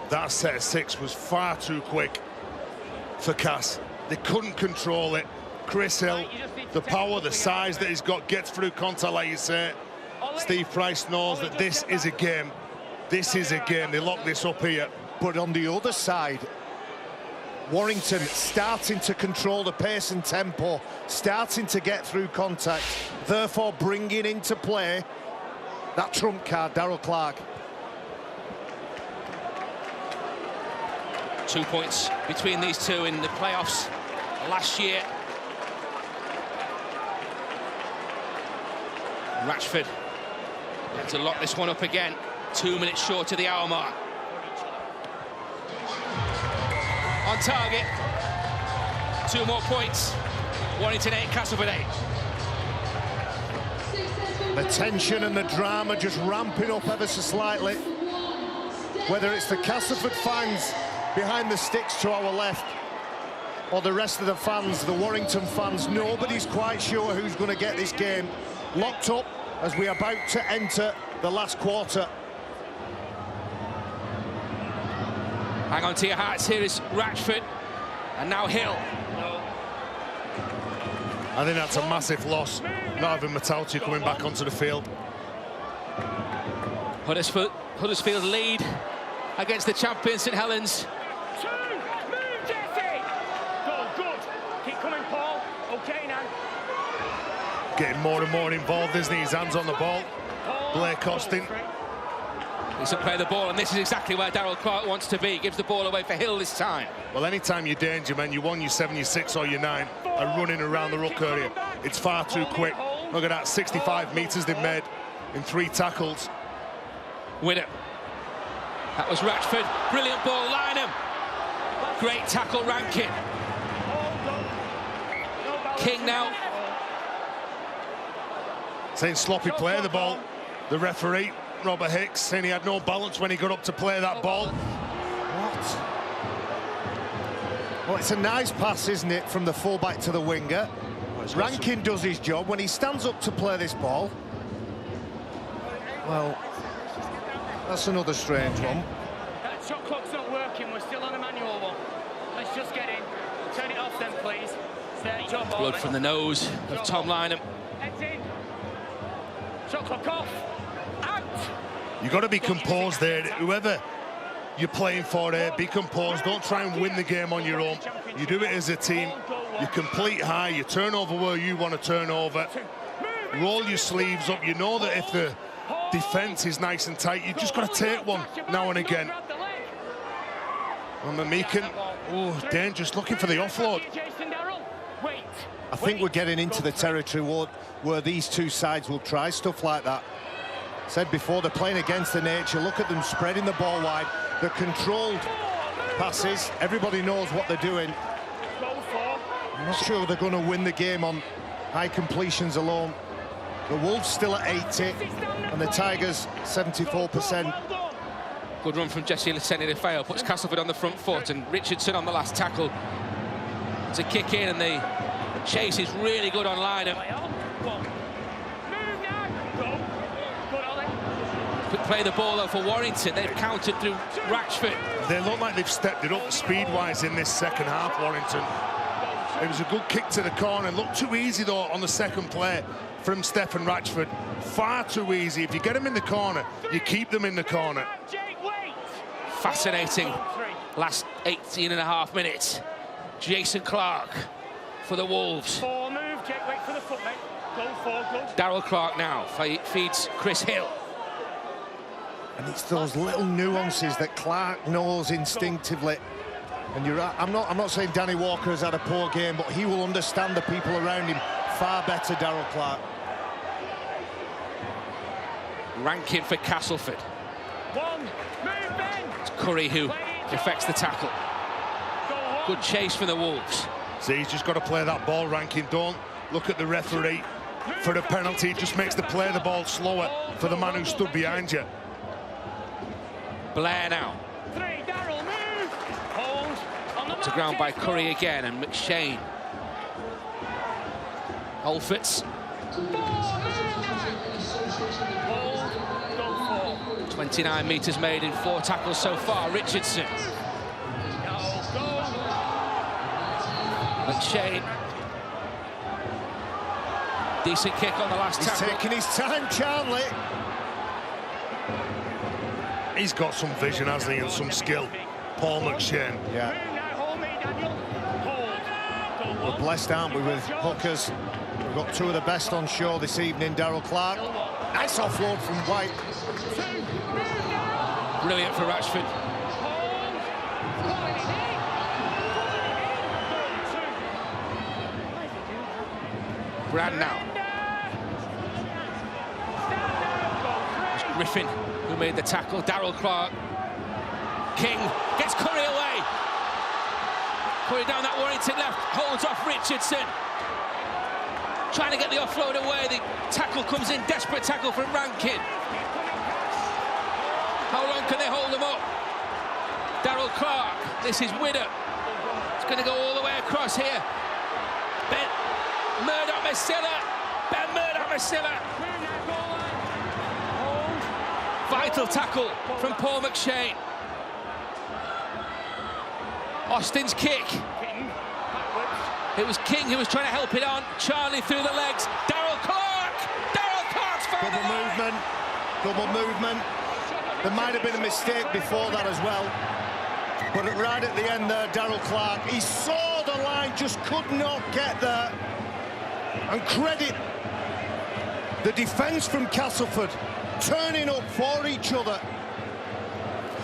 Speaker 1: That set 6 was far too quick for Cass. They couldn't control it. Chris Hill, the power, the size that he's got, gets through contact, like you say. Steve Price knows that this is a game This is a game. They lock this up here.
Speaker 4: But on the other side, Warrington starting to control the pace and tempo, starting to get through contact, therefore bringing into play that trump card, Darrell Clarke.
Speaker 2: 2 points between these two in the playoffs last year. Ratchford had to lock this one up again. 2 minutes short of the hour mark. On target. 2 more points. Warrington 8, Castleford 8.
Speaker 4: The tension and the drama just ramping up ever so slightly. Whether it's the Castleford fans behind the sticks to our left or the rest of the fans, the Warrington fans, nobody's quite sure who's going to get this game locked up as we are about to enter the last quarter.
Speaker 2: Hang on to your hats. Here is Ratchford and now Hill.
Speaker 1: I think that's a massive loss, not having Metalci coming back onto the field.
Speaker 2: Huddersfield lead against the champion St Helens.
Speaker 3: Move, Jesse! Good. Keep coming, Paul. OK now.
Speaker 1: Getting more and more involved, isn't he? His hands on the ball. Blair Costin.
Speaker 2: He's to play the ball, and this is exactly where Darrell Clarke wants to be. Gives the ball away for Hill this time.
Speaker 1: Well, anytime you're danger men, you 1, you 7, you 6 or you 9 are running around the ruck area. It's far too quick. Look at that, 65 metres they've made in 3 tackles.
Speaker 2: Winner. That was Ratchford. Brilliant ball, Lynham. Great tackle, Rankin. King now.
Speaker 1: Saying sloppy play the ball. The referee, Robert Hicks, saying he had no balance when he got up to play that ball.
Speaker 4: What? Well, it's a nice pass, isn't it, from the fullback to the winger. Rankin does his job when he stands up to play this ball. Well, that's another strange one.
Speaker 3: That shot clock's not working. We're still on a manual one. Let's just get in. Turn it off then, please.
Speaker 2: Blood from the nose of Tom Lynham.
Speaker 3: Heads in. Shot clock off. Out.
Speaker 1: You've got to be composed there. Whoever you're playing for there, be composed. Don't try and win the game on your own. You do it as a team. You complete high. You turn over where you want to turn over. Roll your sleeves up. You know that if the defence is nice and tight, you just got to take one now and again. And Meekin, oh, dangerous, looking for the offload.
Speaker 4: I think we're getting into the territory where these two sides will try stuff like that. Said before, they're playing against the nature. Look at them spreading the ball wide. The controlled passes. Everybody knows what they're doing. I'm not sure they're going to win the game on high completions alone. The Wolves still at 80 and the Tigers 74%.
Speaker 2: Good run from Jesse Laseni-Lefeo, puts Castleford on the front foot, and Richardson on the last tackle to kick in, and the chase is really good on Lynham. Quick play the ball though for Warrington. They've countered through Ratchford.
Speaker 1: They look like they've stepped it up speed-wise in this second half, Warrington. It was a good kick to the corner. Looked too easy though on the second play from Stephen Ratchford. Far too easy. If you get them in the corner, you keep them in the corner.
Speaker 2: Fascinating last 18.5 minutes. Jason Clarke for the Wolves. Darrell Clarke now feeds Chris Hill.
Speaker 4: And it's those little nuances that Clarke knows instinctively. And you're right, I'm not saying Danny Walker has had a poor game, but he will understand the people around him far better, Darrell Clarke.
Speaker 2: Rankin for Castleford. It's Curry who effects the tackle. Good chase for the Wolves.
Speaker 1: See, he's just got to play that ball, Rankin. Don't look at the referee for the penalty. It just makes the play the ball slower for the man who stood behind you.
Speaker 2: Blair now. To ground by Curry again, and McShane. Olferts. 29 metres made in 4 tackles so far. Richardson. McShane. Decent kick on the last tackle.
Speaker 4: He's taking his time, Charlie.
Speaker 1: He's got some vision, hasn't he, and some skill. Paul McShane.
Speaker 4: Yeah. We're blessed, aren't we, with hookers. We've got two of the best on show this evening. Darryl Clark. Nice offload from White.
Speaker 2: Brilliant for Rashford. Brand now. It's Griffin who made the tackle. Darryl Clark. King gets Curry away. Curry down that Warrington left, holds off Richardson. Trying to get the offload away. The tackle comes in, desperate tackle from Rankin. How long can they hold him up? Darryl Clark. This is Widder. It's going to go all the way across here. Ben Murdoch-Masila. Ben Murdoch-Masila. Vital tackle from Paul McShane. Austin's kick. It was King who was trying to help it on. Charlie through the legs. Darryl Clark. Darryl Clark's found
Speaker 4: Double movement. Double movement. There might have been a mistake before that as well. But right at the end there, Darryl Clark, he saw the line, just could not get there. And credit the defence from Castleford, turning up for each other.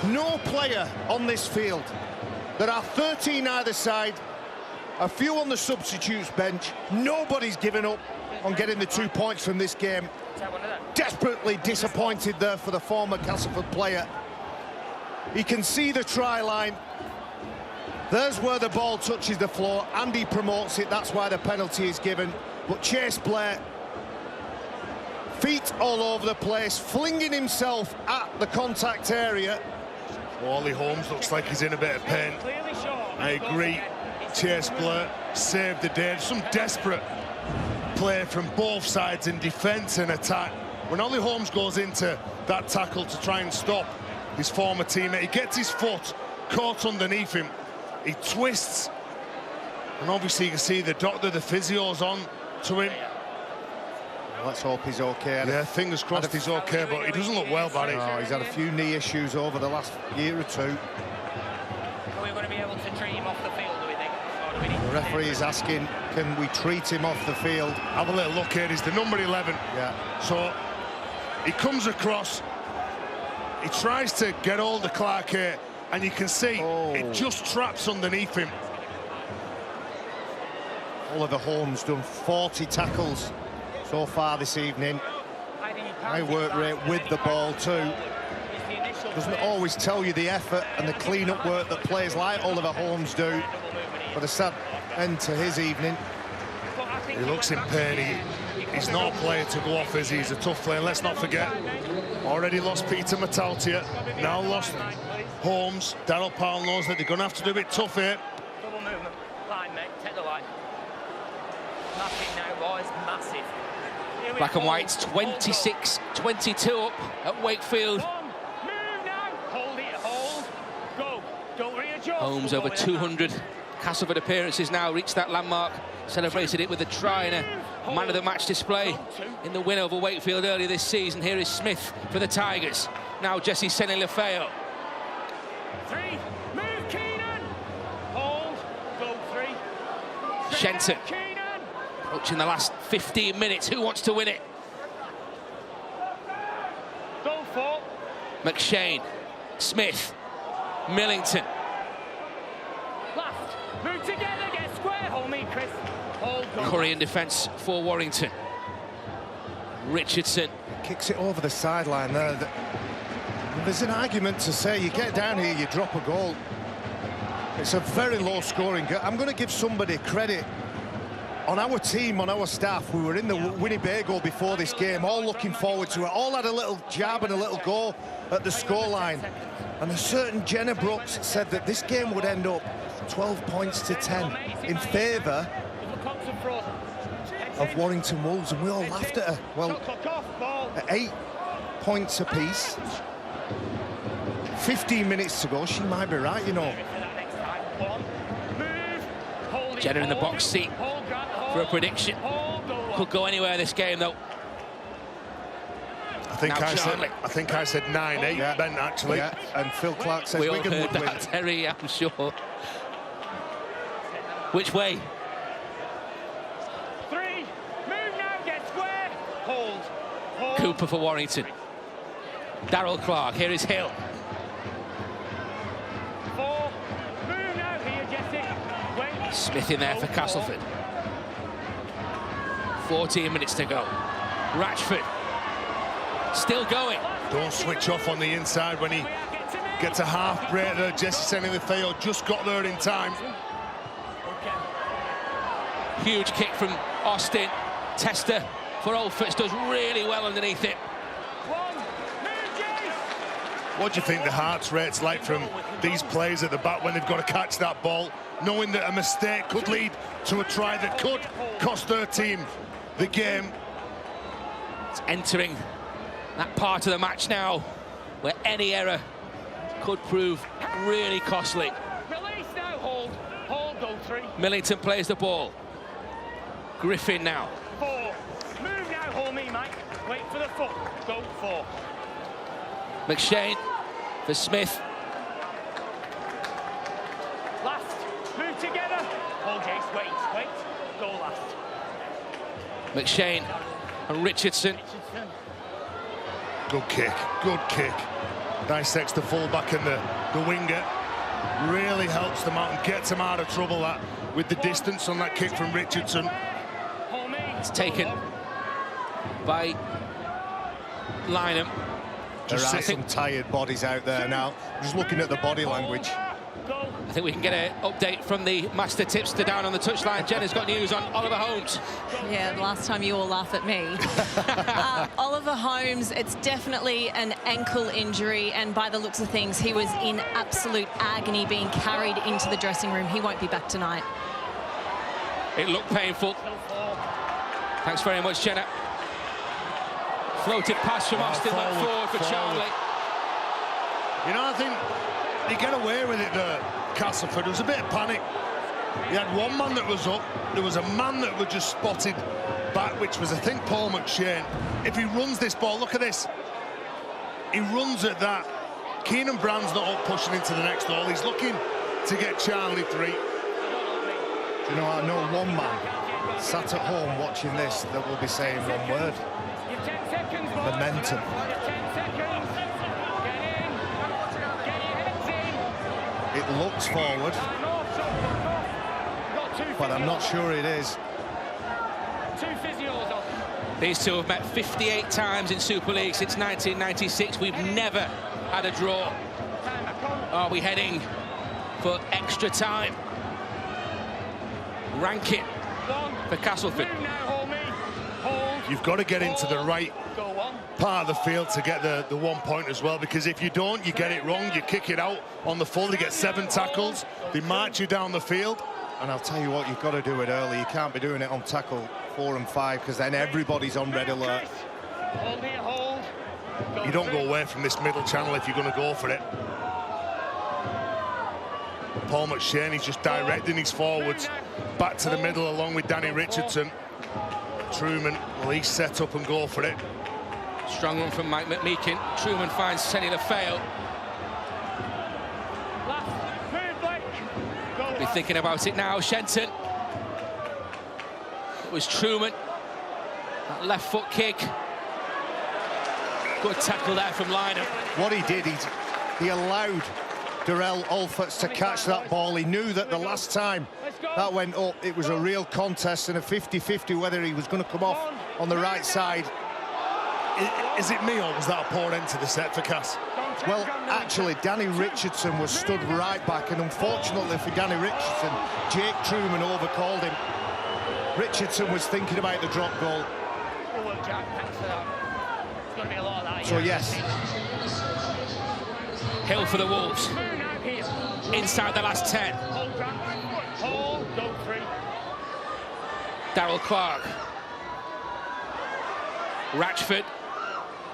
Speaker 4: No player on this field. There are 13 either side, a few on the substitutes bench. Nobody's given up on getting the 2 points from this game. Desperately disappointed there for the former Castleford player. He can see the try line. There's where the ball touches the floor. Andy promotes it, that's why the penalty is given. But Chase Blair, feet all over the place, flinging himself at the contact area.
Speaker 1: Wally Holmes looks like he's in a bit of pain. I agree. Chase Blair saved the day. Some desperate play from both sides in defence and attack. When Ollie Holmes goes into that tackle to try and stop his former teammate, he gets his foot caught underneath him. He twists. And obviously you can see the doctor, the physio's on to him.
Speaker 4: Let's hope he's okay.
Speaker 1: Yeah, fingers crossed he's okay, but he doesn't look well, Barry.
Speaker 4: No, he's had a few knee issues over the last year or two.
Speaker 3: Are we going to be able to treat him off the field, do we think? Or do we need
Speaker 4: The referee is asking, can we treat him off the field?
Speaker 1: Have a little look here. He's the number 11.
Speaker 4: Yeah.
Speaker 1: So he comes across. He tries to get hold of Clark here, and you can see it just traps underneath him.
Speaker 4: Oliver Holmes done 40 tackles so far this evening. High work rate with the ball too. Doesn't always tell you the effort and the clean-up work that players like Oliver Holmes do. But a sad end to his evening.
Speaker 1: He looks in pain. He's not a player to go off, is he? He's a tough player. Let's not forget, already lost Peter Mataltia, now lost Holmes. Darryl Powell knows that they're going to have to do it tough here.
Speaker 3: double movement? Line, mate. Take the line. Massive now, boys. Massive.
Speaker 2: Black and White's 26-22 up at Wakefield.
Speaker 3: Move now. Hold it. Hold. Go. Don't readjust.
Speaker 2: Holmes over 200 Castleford appearances now, reached that landmark, celebrated it with a try and a man of the match display in the win over Wakefield earlier this season. Here is Smith for the Tigers. Now Jesse Senni-Lefeo.
Speaker 3: 3. Move, Keenan. Hold. Go 3.
Speaker 2: Shenton.
Speaker 3: Keenan.
Speaker 2: Approaching the last 15 minutes. Who wants to win it?
Speaker 3: Go 4.
Speaker 2: McShane. Smith. Millington.
Speaker 3: Left. Move together. Get square. Hold me, Chris. Hold. Go.
Speaker 2: Curry in defence for Warrington. Richardson.
Speaker 4: Kicks it over the sideline there. There's an argument to say you get down here, you drop a goal. It's a very low scoring goal. I'm going to give somebody credit. On our team, on our staff, who were in the Winnebago before this game, all looking forward to it, all had a little jab and a little go at the scoreline. And a certain Jenna Brooks said that this game would end up 12 points to 10 in favour of Warrington Wolves, and we all laughed at her. Well, at 8 points apiece, 15 minutes to go, she might be right, you know.
Speaker 2: Jenna in the box seat for a prediction. Could go anywhere this game, though.
Speaker 4: I
Speaker 1: think I said 9-8,
Speaker 4: Yeah.
Speaker 1: Ben, actually.
Speaker 4: Yeah. And Phil Clark says
Speaker 2: We all
Speaker 4: Wigan
Speaker 2: heard
Speaker 4: would win.
Speaker 2: that, Terry, I'm sure. Which way?
Speaker 3: 3, move now, get square, hold.
Speaker 2: Cooper for Warrington. Darryl Clark, here is Hill.
Speaker 3: 4, move now, here, Jesse. Wait.
Speaker 2: Smith in there for Castleford. 14 minutes to go. Ratchford still going.
Speaker 1: Don't switch off on the inside when he gets a half break there. Jesse sending the fail, just got there in time.
Speaker 2: Huge kick from Austin. Tester for Old Fitz does really well underneath it.
Speaker 1: What do you think the heart rate's like from these players at the back when they've got to catch that ball, knowing that a mistake could lead to a try that could cost their team the game?
Speaker 2: It's entering that part of the match now where any error could prove really costly.
Speaker 3: Release now, hold, go 3.
Speaker 2: Millington plays the ball. Griffin now.
Speaker 3: 4, move now, hold me, Mike. Wait for the foot, go 4.
Speaker 2: McShane for Smith.
Speaker 3: Last, move together. Hold, Jace, wait, go last.
Speaker 2: McShane and Richardson.
Speaker 1: Good kick. Dissects the fullback and the winger. Really helps them out and gets them out of trouble that with the distance on that kick from Richardson.
Speaker 2: It's taken by Lynham.
Speaker 4: There are some tired bodies out there now. Just looking at the body language.
Speaker 2: I think we can get an update from the master tipster down on the touchline. Jenna's got news on Oliver Holmes.
Speaker 9: Yeah, the last time you all laugh at me. Oliver Holmes, it's definitely an ankle injury, and by the looks of things, he was in absolute agony being carried into the dressing room. He won't be back tonight.
Speaker 2: It looked painful. Thanks very much, Jenna. Floated pass from Austin back forward for Charlie.
Speaker 1: You know, I think they get away with it there, Castleford. There was a bit of panic. He had one man that was up. There was a man that was just spotted back, which was, I think, Paul McShane. If he runs this ball, look at this. He runs at that. Keenan Brand's not up pushing into the next hole. He's looking to get Charlie 3.
Speaker 4: Do you know, I know one man sat at home watching this that will be saying one word. Momentum. It looks forward, but I'm not sure it is.
Speaker 2: These two have met 58 times in Super League since 1996. We've never had a draw. Are we heading for extra time? Rankin for Castleford.
Speaker 1: You've got to get into the right part of the field to get the 1 point as well, because if you don't, you get it wrong, you kick it out on the full, you get 7 tackles, they march you down the field.
Speaker 4: And I'll tell you what, you've got to do it early. You can't be doing it on tackle 4 and 5, because then everybody's on red alert.
Speaker 1: You don't go away from this middle channel if you're going to go for it. Paul McShane, he's just directing his forwards back to the middle along with Danny Richardson. Truman, well, he's set up and go for it.
Speaker 2: Strong run from Mike McMeekin. Truman finds Senny the fail. Be thinking about it now, Shenton. It was Truman. That left foot kick. Good tackle there from Lynham.
Speaker 4: What he did, he allowed Darrell Olferts to catch that ball. He knew that the last time that went up, it was a real contest and a 50-50 whether he was going to come off on the right side.
Speaker 1: Is it me, or was that a poor end to the set for Cass?
Speaker 4: Well, actually, Danny Richardson was stood right back, and unfortunately for Danny Richardson, Jake Truman overcalled him. Richardson was thinking about the drop goal. So, yes.
Speaker 2: Hill for the Wolves. Inside the last 10. Darryl Clark. Ratchford.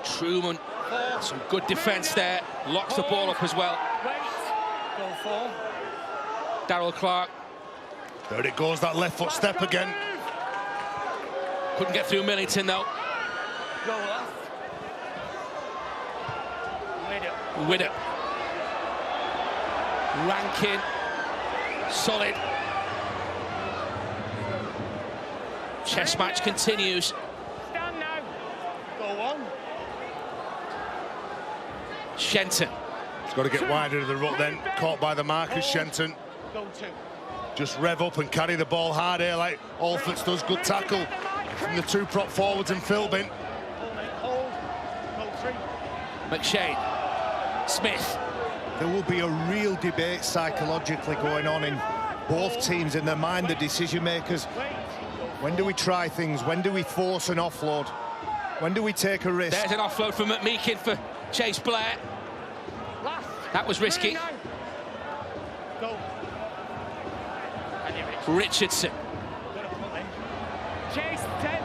Speaker 2: Truman. Some good defence there. Locks the ball up as well. Darryl Clark.
Speaker 1: There it goes, that left foot step again.
Speaker 2: Couldn't get through Millington though. Widder. Rankin. Solid. Chess match continues.
Speaker 3: Stand now. Go on.
Speaker 2: Shenton.
Speaker 1: He's got to get wider of the ruck then. Caught by the markers, Shenton.
Speaker 3: Go two.
Speaker 1: Just rev up and carry the ball hard here like Alfords does. Good tackle from the two prop forwards and Philbin.
Speaker 3: Hold. Go three.
Speaker 2: McShane. Smith.
Speaker 4: There will be a real debate psychologically going on in both teams in their mind, the decision makers. When do we try things? When do we force an offload? When do we take a risk?
Speaker 2: There's an offload from McMeekin for Chase Blair. That was risky.
Speaker 3: Go.
Speaker 2: Richardson.
Speaker 3: Chase 10.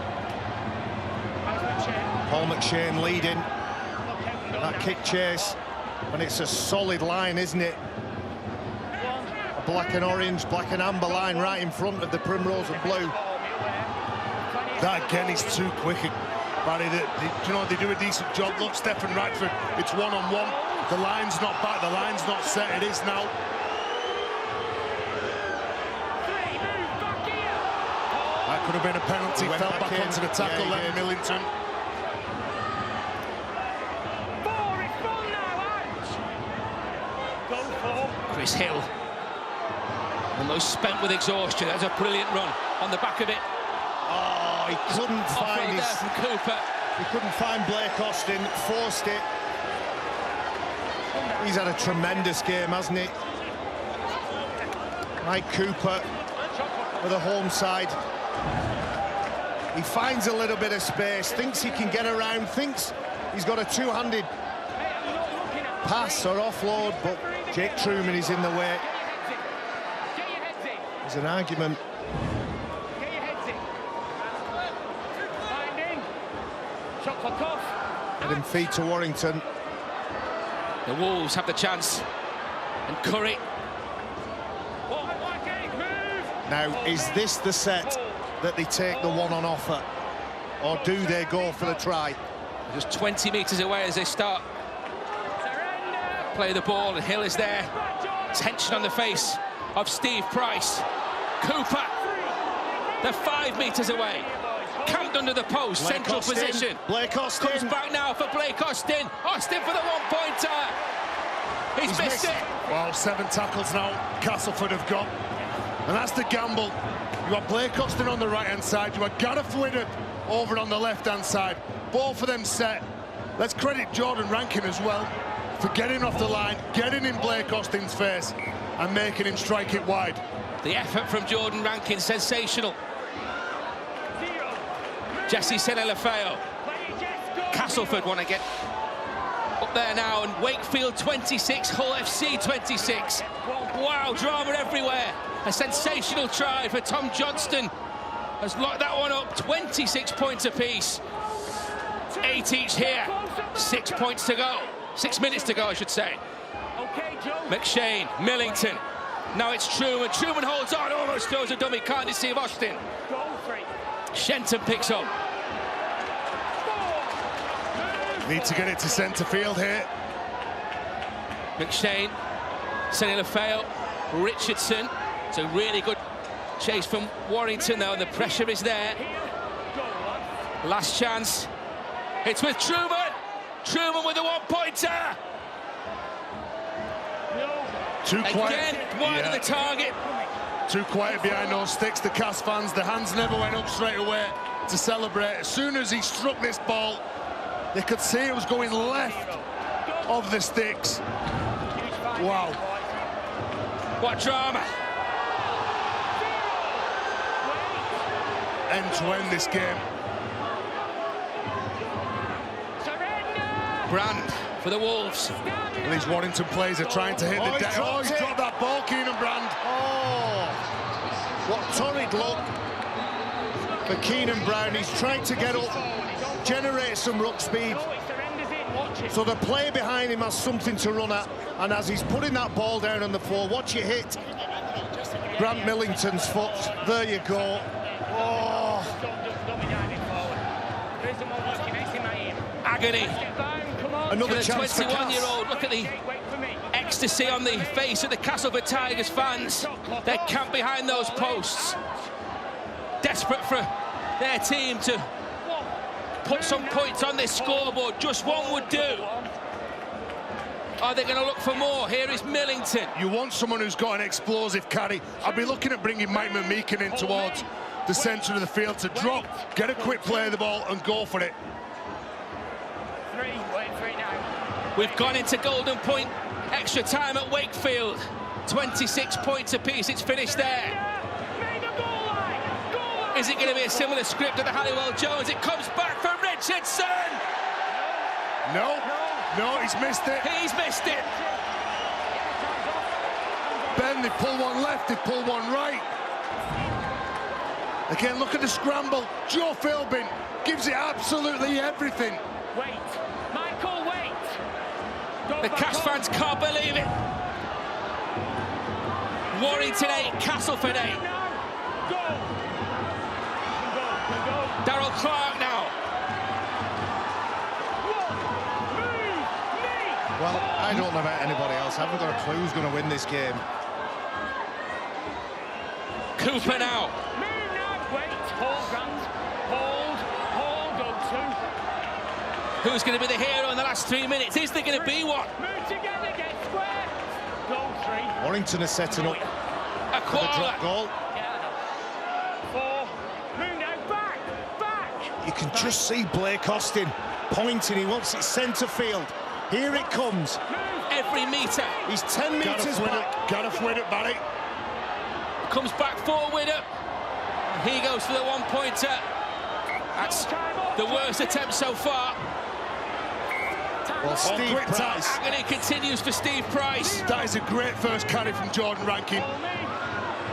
Speaker 4: Paul McShane leading that kick chase, and it's a solid line, isn't it? A black and orange, black and amber line right in front of the primrose and blue.
Speaker 1: That again is too quick, Barry. You know, they do a decent job. Look, Stephen Radford, it's one-on-one. The line's not back, the line's not set. It is now. That could have been a penalty. Fell back onto the tackle, then Millington.
Speaker 2: Chris Hill. Almost spent with exhaustion. That's a brilliant run on the back of it.
Speaker 4: Oh, he couldn't find his...
Speaker 2: There from Cooper.
Speaker 4: He couldn't find Blake Austin, forced it. He's had a tremendous game, hasn't he? Mike Cooper for the home side. He finds a little bit of space, thinks he can get around, thinks he's got a two-handed pass or offload, but Jake Truman is in the way. There's an argument. Getting feed to Warrington.
Speaker 2: The Wolves have the chance. And Curry.
Speaker 4: Now, is this the set that they take the one on offer? Or do they go for the try?
Speaker 2: Just 20 metres away as they start. Play the ball, and Hill is there. Tension on the face of Steve Price. Cooper. They're 5 metres away. Camped under the post,
Speaker 4: Blake
Speaker 2: central
Speaker 4: Austin.
Speaker 2: position.
Speaker 4: Blake Austin.
Speaker 2: Comes back now for Blake Austin. Austin for the one-pointer. He's missed it.
Speaker 1: Well, 7 tackles now Castleford have got. And that's the gamble. You have Blake Austin on the right-hand side. You have Gareth Widder over on the left-hand side. Both of them set. Let's credit Jordan Rankin as well for getting off the line, getting in Blake Austin's face and making him strike it wide.
Speaker 2: The effort from Jordan Rankin, sensational. Jesse Senelafeo. Castleford want to get up there now, and Wakefield 26, Hull FC 26. Wow, drama everywhere. A sensational try for Tom Johnston. Has locked that one up, 26 points apiece. 8 each here, 6 points to go. 6 minutes to go, I should say. McShane, Millington. Now it's Truman. Truman holds on, almost throws a dummy, can't deceive Austin. Shenton picks up.
Speaker 1: Need to get it to centre field here.
Speaker 2: McShane, Senelafeo, Richardson. It's a really good chase from Warrington though, and the pressure is there. Last chance. It's with Truman. Truman with the one-pointer.
Speaker 1: Too quiet.
Speaker 2: Again, wide of the target.
Speaker 1: Too quiet behind those sticks. The Cas fans, the hands never went up straight away to celebrate. As soon as he struck this ball, they could see it was going left of the sticks. Wow.
Speaker 2: What drama.
Speaker 1: End to end this game.
Speaker 2: Brand for the Wolves.
Speaker 1: And these Warrington players are trying to hit the deck. Oh, he's dropped that ball, Keenan Brand.
Speaker 4: Oh, what torrid look for Keenan Brown. He's trying to get up, generate some ruck speed. So the player behind him has something to run at. And as he's putting that ball down on the floor, watch it hit Grant Millington's foot. There you go. Oh.
Speaker 2: Agony.
Speaker 4: Another chance for Cass.
Speaker 2: 21-year-old. Look at the ecstasy on the face of the Castleford Tigers fans. They're camped behind those posts, desperate for their team to put some points on this scoreboard. Just one would do. Are they going to look for more? Here is Millington.
Speaker 1: You want someone who's got an explosive carry. I'd be looking at bringing Mike McMeekin in towards the centre of the field to drop, get a quick play of the ball and go for it.
Speaker 3: Three now.
Speaker 2: We've gone into golden point extra time at Wakefield. 26 points apiece. It's finished there. Is it going to be a similar script at the Halliwell Jones? It comes back for Richardson.
Speaker 1: No, he's missed it.
Speaker 2: He's missed it.
Speaker 1: Ben, they pull one left, they pull one right. Again, look at the scramble. Joe Philbin gives it absolutely everything.
Speaker 3: Wait, Michael, wait.
Speaker 2: The Cass fans can't believe it. Warrington 8, Castleford 8. Darryl Clark now.
Speaker 4: Well, I don't know about anybody else. I haven't got a clue who's going to win this game.
Speaker 2: Cooper now.
Speaker 3: Wait, hold, Grant. Hold, go two.
Speaker 2: Who's going to be the hero in the last 3 minutes? Is there going to be one?
Speaker 3: Move together, get square. Go three.
Speaker 4: Warrington is setting up
Speaker 2: A
Speaker 4: for the drop
Speaker 2: Koala.
Speaker 4: goal.
Speaker 3: Four. Move now, back.
Speaker 4: You can just see Blake Austin pointing. He wants it centre field. Here it comes.
Speaker 2: Every metre.
Speaker 4: He's 10 metres back.
Speaker 1: Gareth Widdop, Barry.
Speaker 2: Comes back forward. He goes for the one-pointer. That's the worst attempt so far.
Speaker 4: Well, Steve Price.
Speaker 2: Agony continues for Steve Price.
Speaker 1: That is a great first carry from Jordan Rankin.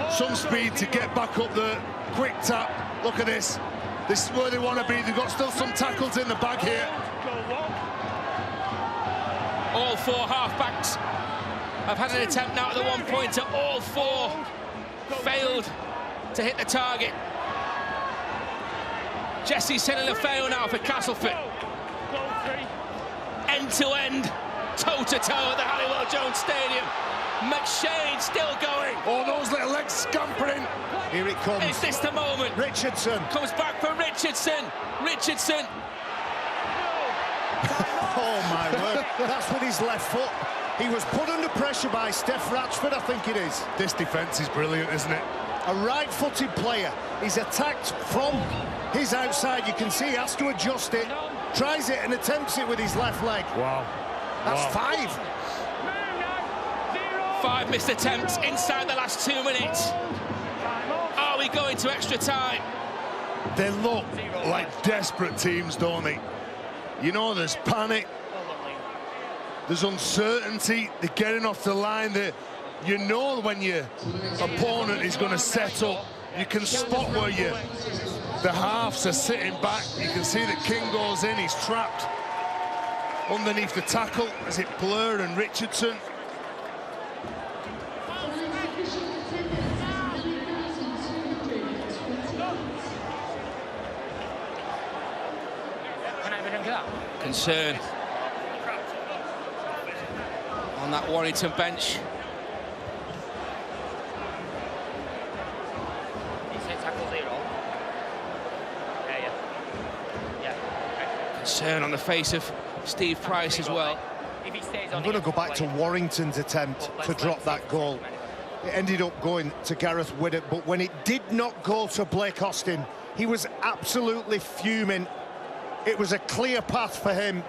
Speaker 1: Some speed to get back up the quick tap. Look at this. This is where they want to be. They've got still some tackles in the bag here.
Speaker 2: All four half-backs have had an attempt now at the one-pointer. All four failed to hit the target. Jesse Senna-Lefeo now for Castleford. End-to-end, toe-to-toe at the Halliwell Jones Stadium. McShane still going.
Speaker 1: Oh, those little legs scampering.
Speaker 4: Here it comes.
Speaker 2: Is this the moment?
Speaker 4: Richardson.
Speaker 2: Comes back for Richardson. Richardson.
Speaker 4: Oh, my word. That's with his left foot. He was put under pressure by Steph Ratchford, I think it is.
Speaker 1: This defence is brilliant, isn't it?
Speaker 4: A right-footed player. He's attacked from his outside. You can see he has to adjust it. Tries it and attempts it with his left leg.
Speaker 1: Wow.
Speaker 4: That's five.
Speaker 2: 5 missed attempts inside the last 2 minutes. Are we going to extra time?
Speaker 1: They look like desperate teams, don't they? You know, there's panic, there's uncertainty, they're getting off the line. You know when your opponent is going to set up. You can spot where the halves are sitting back. You can see that King goes in, he's trapped underneath the tackle. Is it Blur and Richardson?
Speaker 2: Concern on that Warrington bench. Concern on the face of Steve Price as well.
Speaker 4: I'm going to go back to Warrington's attempt to drop that goal. It ended up going to Gareth Widdop, but when it did not go to Blake Austin, he was absolutely fuming. It was a clear path for him.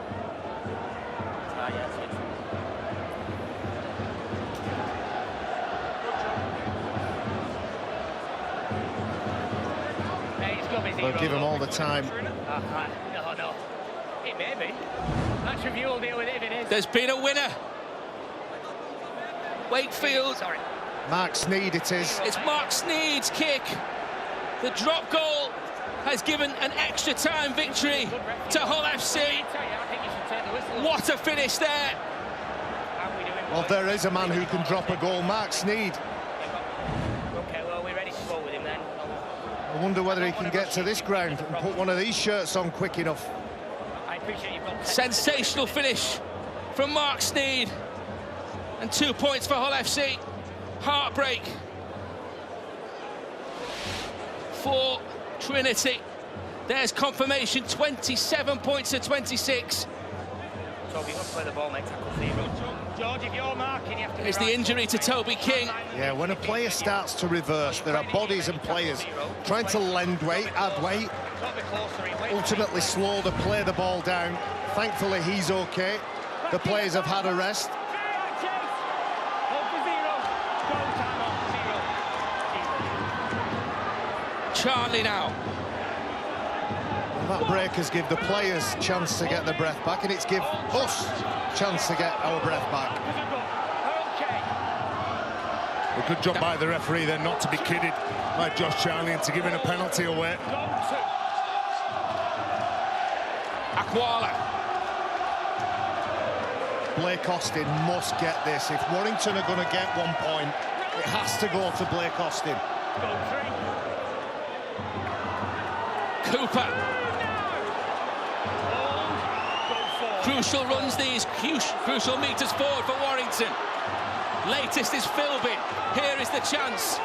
Speaker 4: They'll give him all the time.
Speaker 3: No. It may be. Match review will deal with it if it is.
Speaker 2: There's been a winner. Wakefield.
Speaker 3: Sorry.
Speaker 4: Mark Sneed it is.
Speaker 2: It's Mark Sneed's kick. The drop goal has given an extra time victory to Hull FC. What a finish there.
Speaker 4: Well, there is a man who can drop a goal, Mark Sneed.
Speaker 3: Okay, well, we're ready to go with him then.
Speaker 4: I wonder whether he can get to this ground and put one of these shirts on quick enough.
Speaker 2: Sensational finish from Mark Sneed. And 2 points for Hull FC. Heartbreak for Trinity. There's confirmation, 27 points to 26.
Speaker 3: Toby, let's play the ball, mate. Tackle zero. George, if you're marking, you have to.
Speaker 2: It's the injury to Toby King.
Speaker 4: Yeah, when a player starts to reverse, there are bodies and players trying to lend weight, add weight, ultimately slow the play the ball down. Thankfully, he's okay. The players have had a rest.
Speaker 2: Charlie now.
Speaker 4: That break has given the players a chance to get their breath back, and it's give us a chance to get our breath back.
Speaker 1: A good job by the referee then not to be kidded by Josh Charlie into giving a penalty away.
Speaker 2: Akwala.
Speaker 4: Blake Austin must get this. If Warrington are going to get 1 point, it has to go to Blake Austin.
Speaker 2: Cooper. Crucial runs these, crucial metres forward for Warrington. Latest is Philbin. Here is the chance.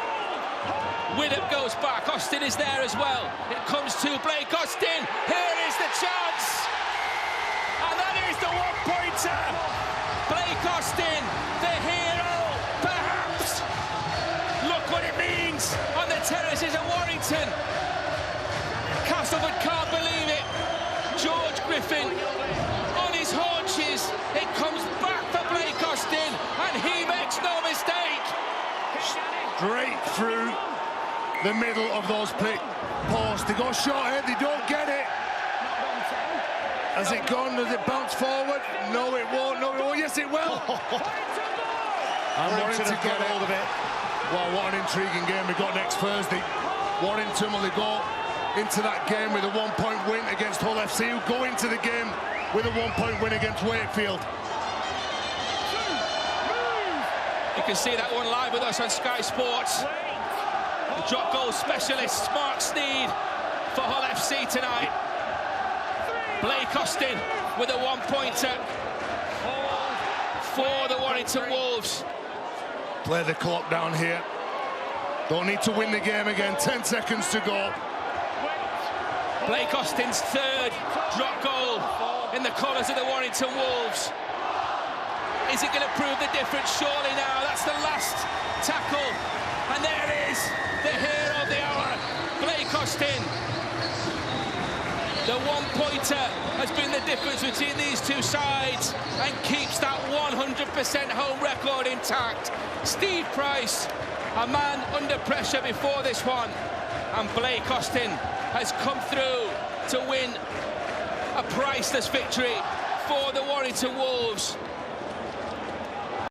Speaker 2: Widdop goes back. Austin is there as well. It comes to Blake Austin. Here is the chance. And that is the one-pointer. Blake Austin, the hero, perhaps. Look what it means on the terraces of Warrington. Castleford can't believe it. George Griffin on his haunches. It comes back for Blake Austin, and he makes no mistake.
Speaker 1: Straight through the middle of those posts. They go short here, they don't get it. Has it gone? Does it bounce forward? No, it won't. No, it won't. Yes, it will. And Warrington get hold of it. Well, what an intriguing game we got next Thursday. Warrington will go into that game with a 1 point win against Hull FC, who go into the game with a 1 point win against Wakefield.
Speaker 2: You can see that one live with us on Sky Sports. The drop goal specialist, Mark Sneed, for Hull FC tonight. Blake Austin with a 1 pointer for the Warrington Wolves.
Speaker 1: Play the clock down here. Don't need to win the game again. 10 seconds to go.
Speaker 2: Blake Austin's third drop goal in the colours of the Warrington Wolves. Is it going to prove the difference? Surely now. That's the last tackle. And there it is, the hero of the hour, Blake Austin. The one-pointer has been the difference between these two sides and keeps that 100% home record intact. Steve Price, a man under pressure before this one. And Blake Austin has come through to win a priceless victory for the Warrington Wolves.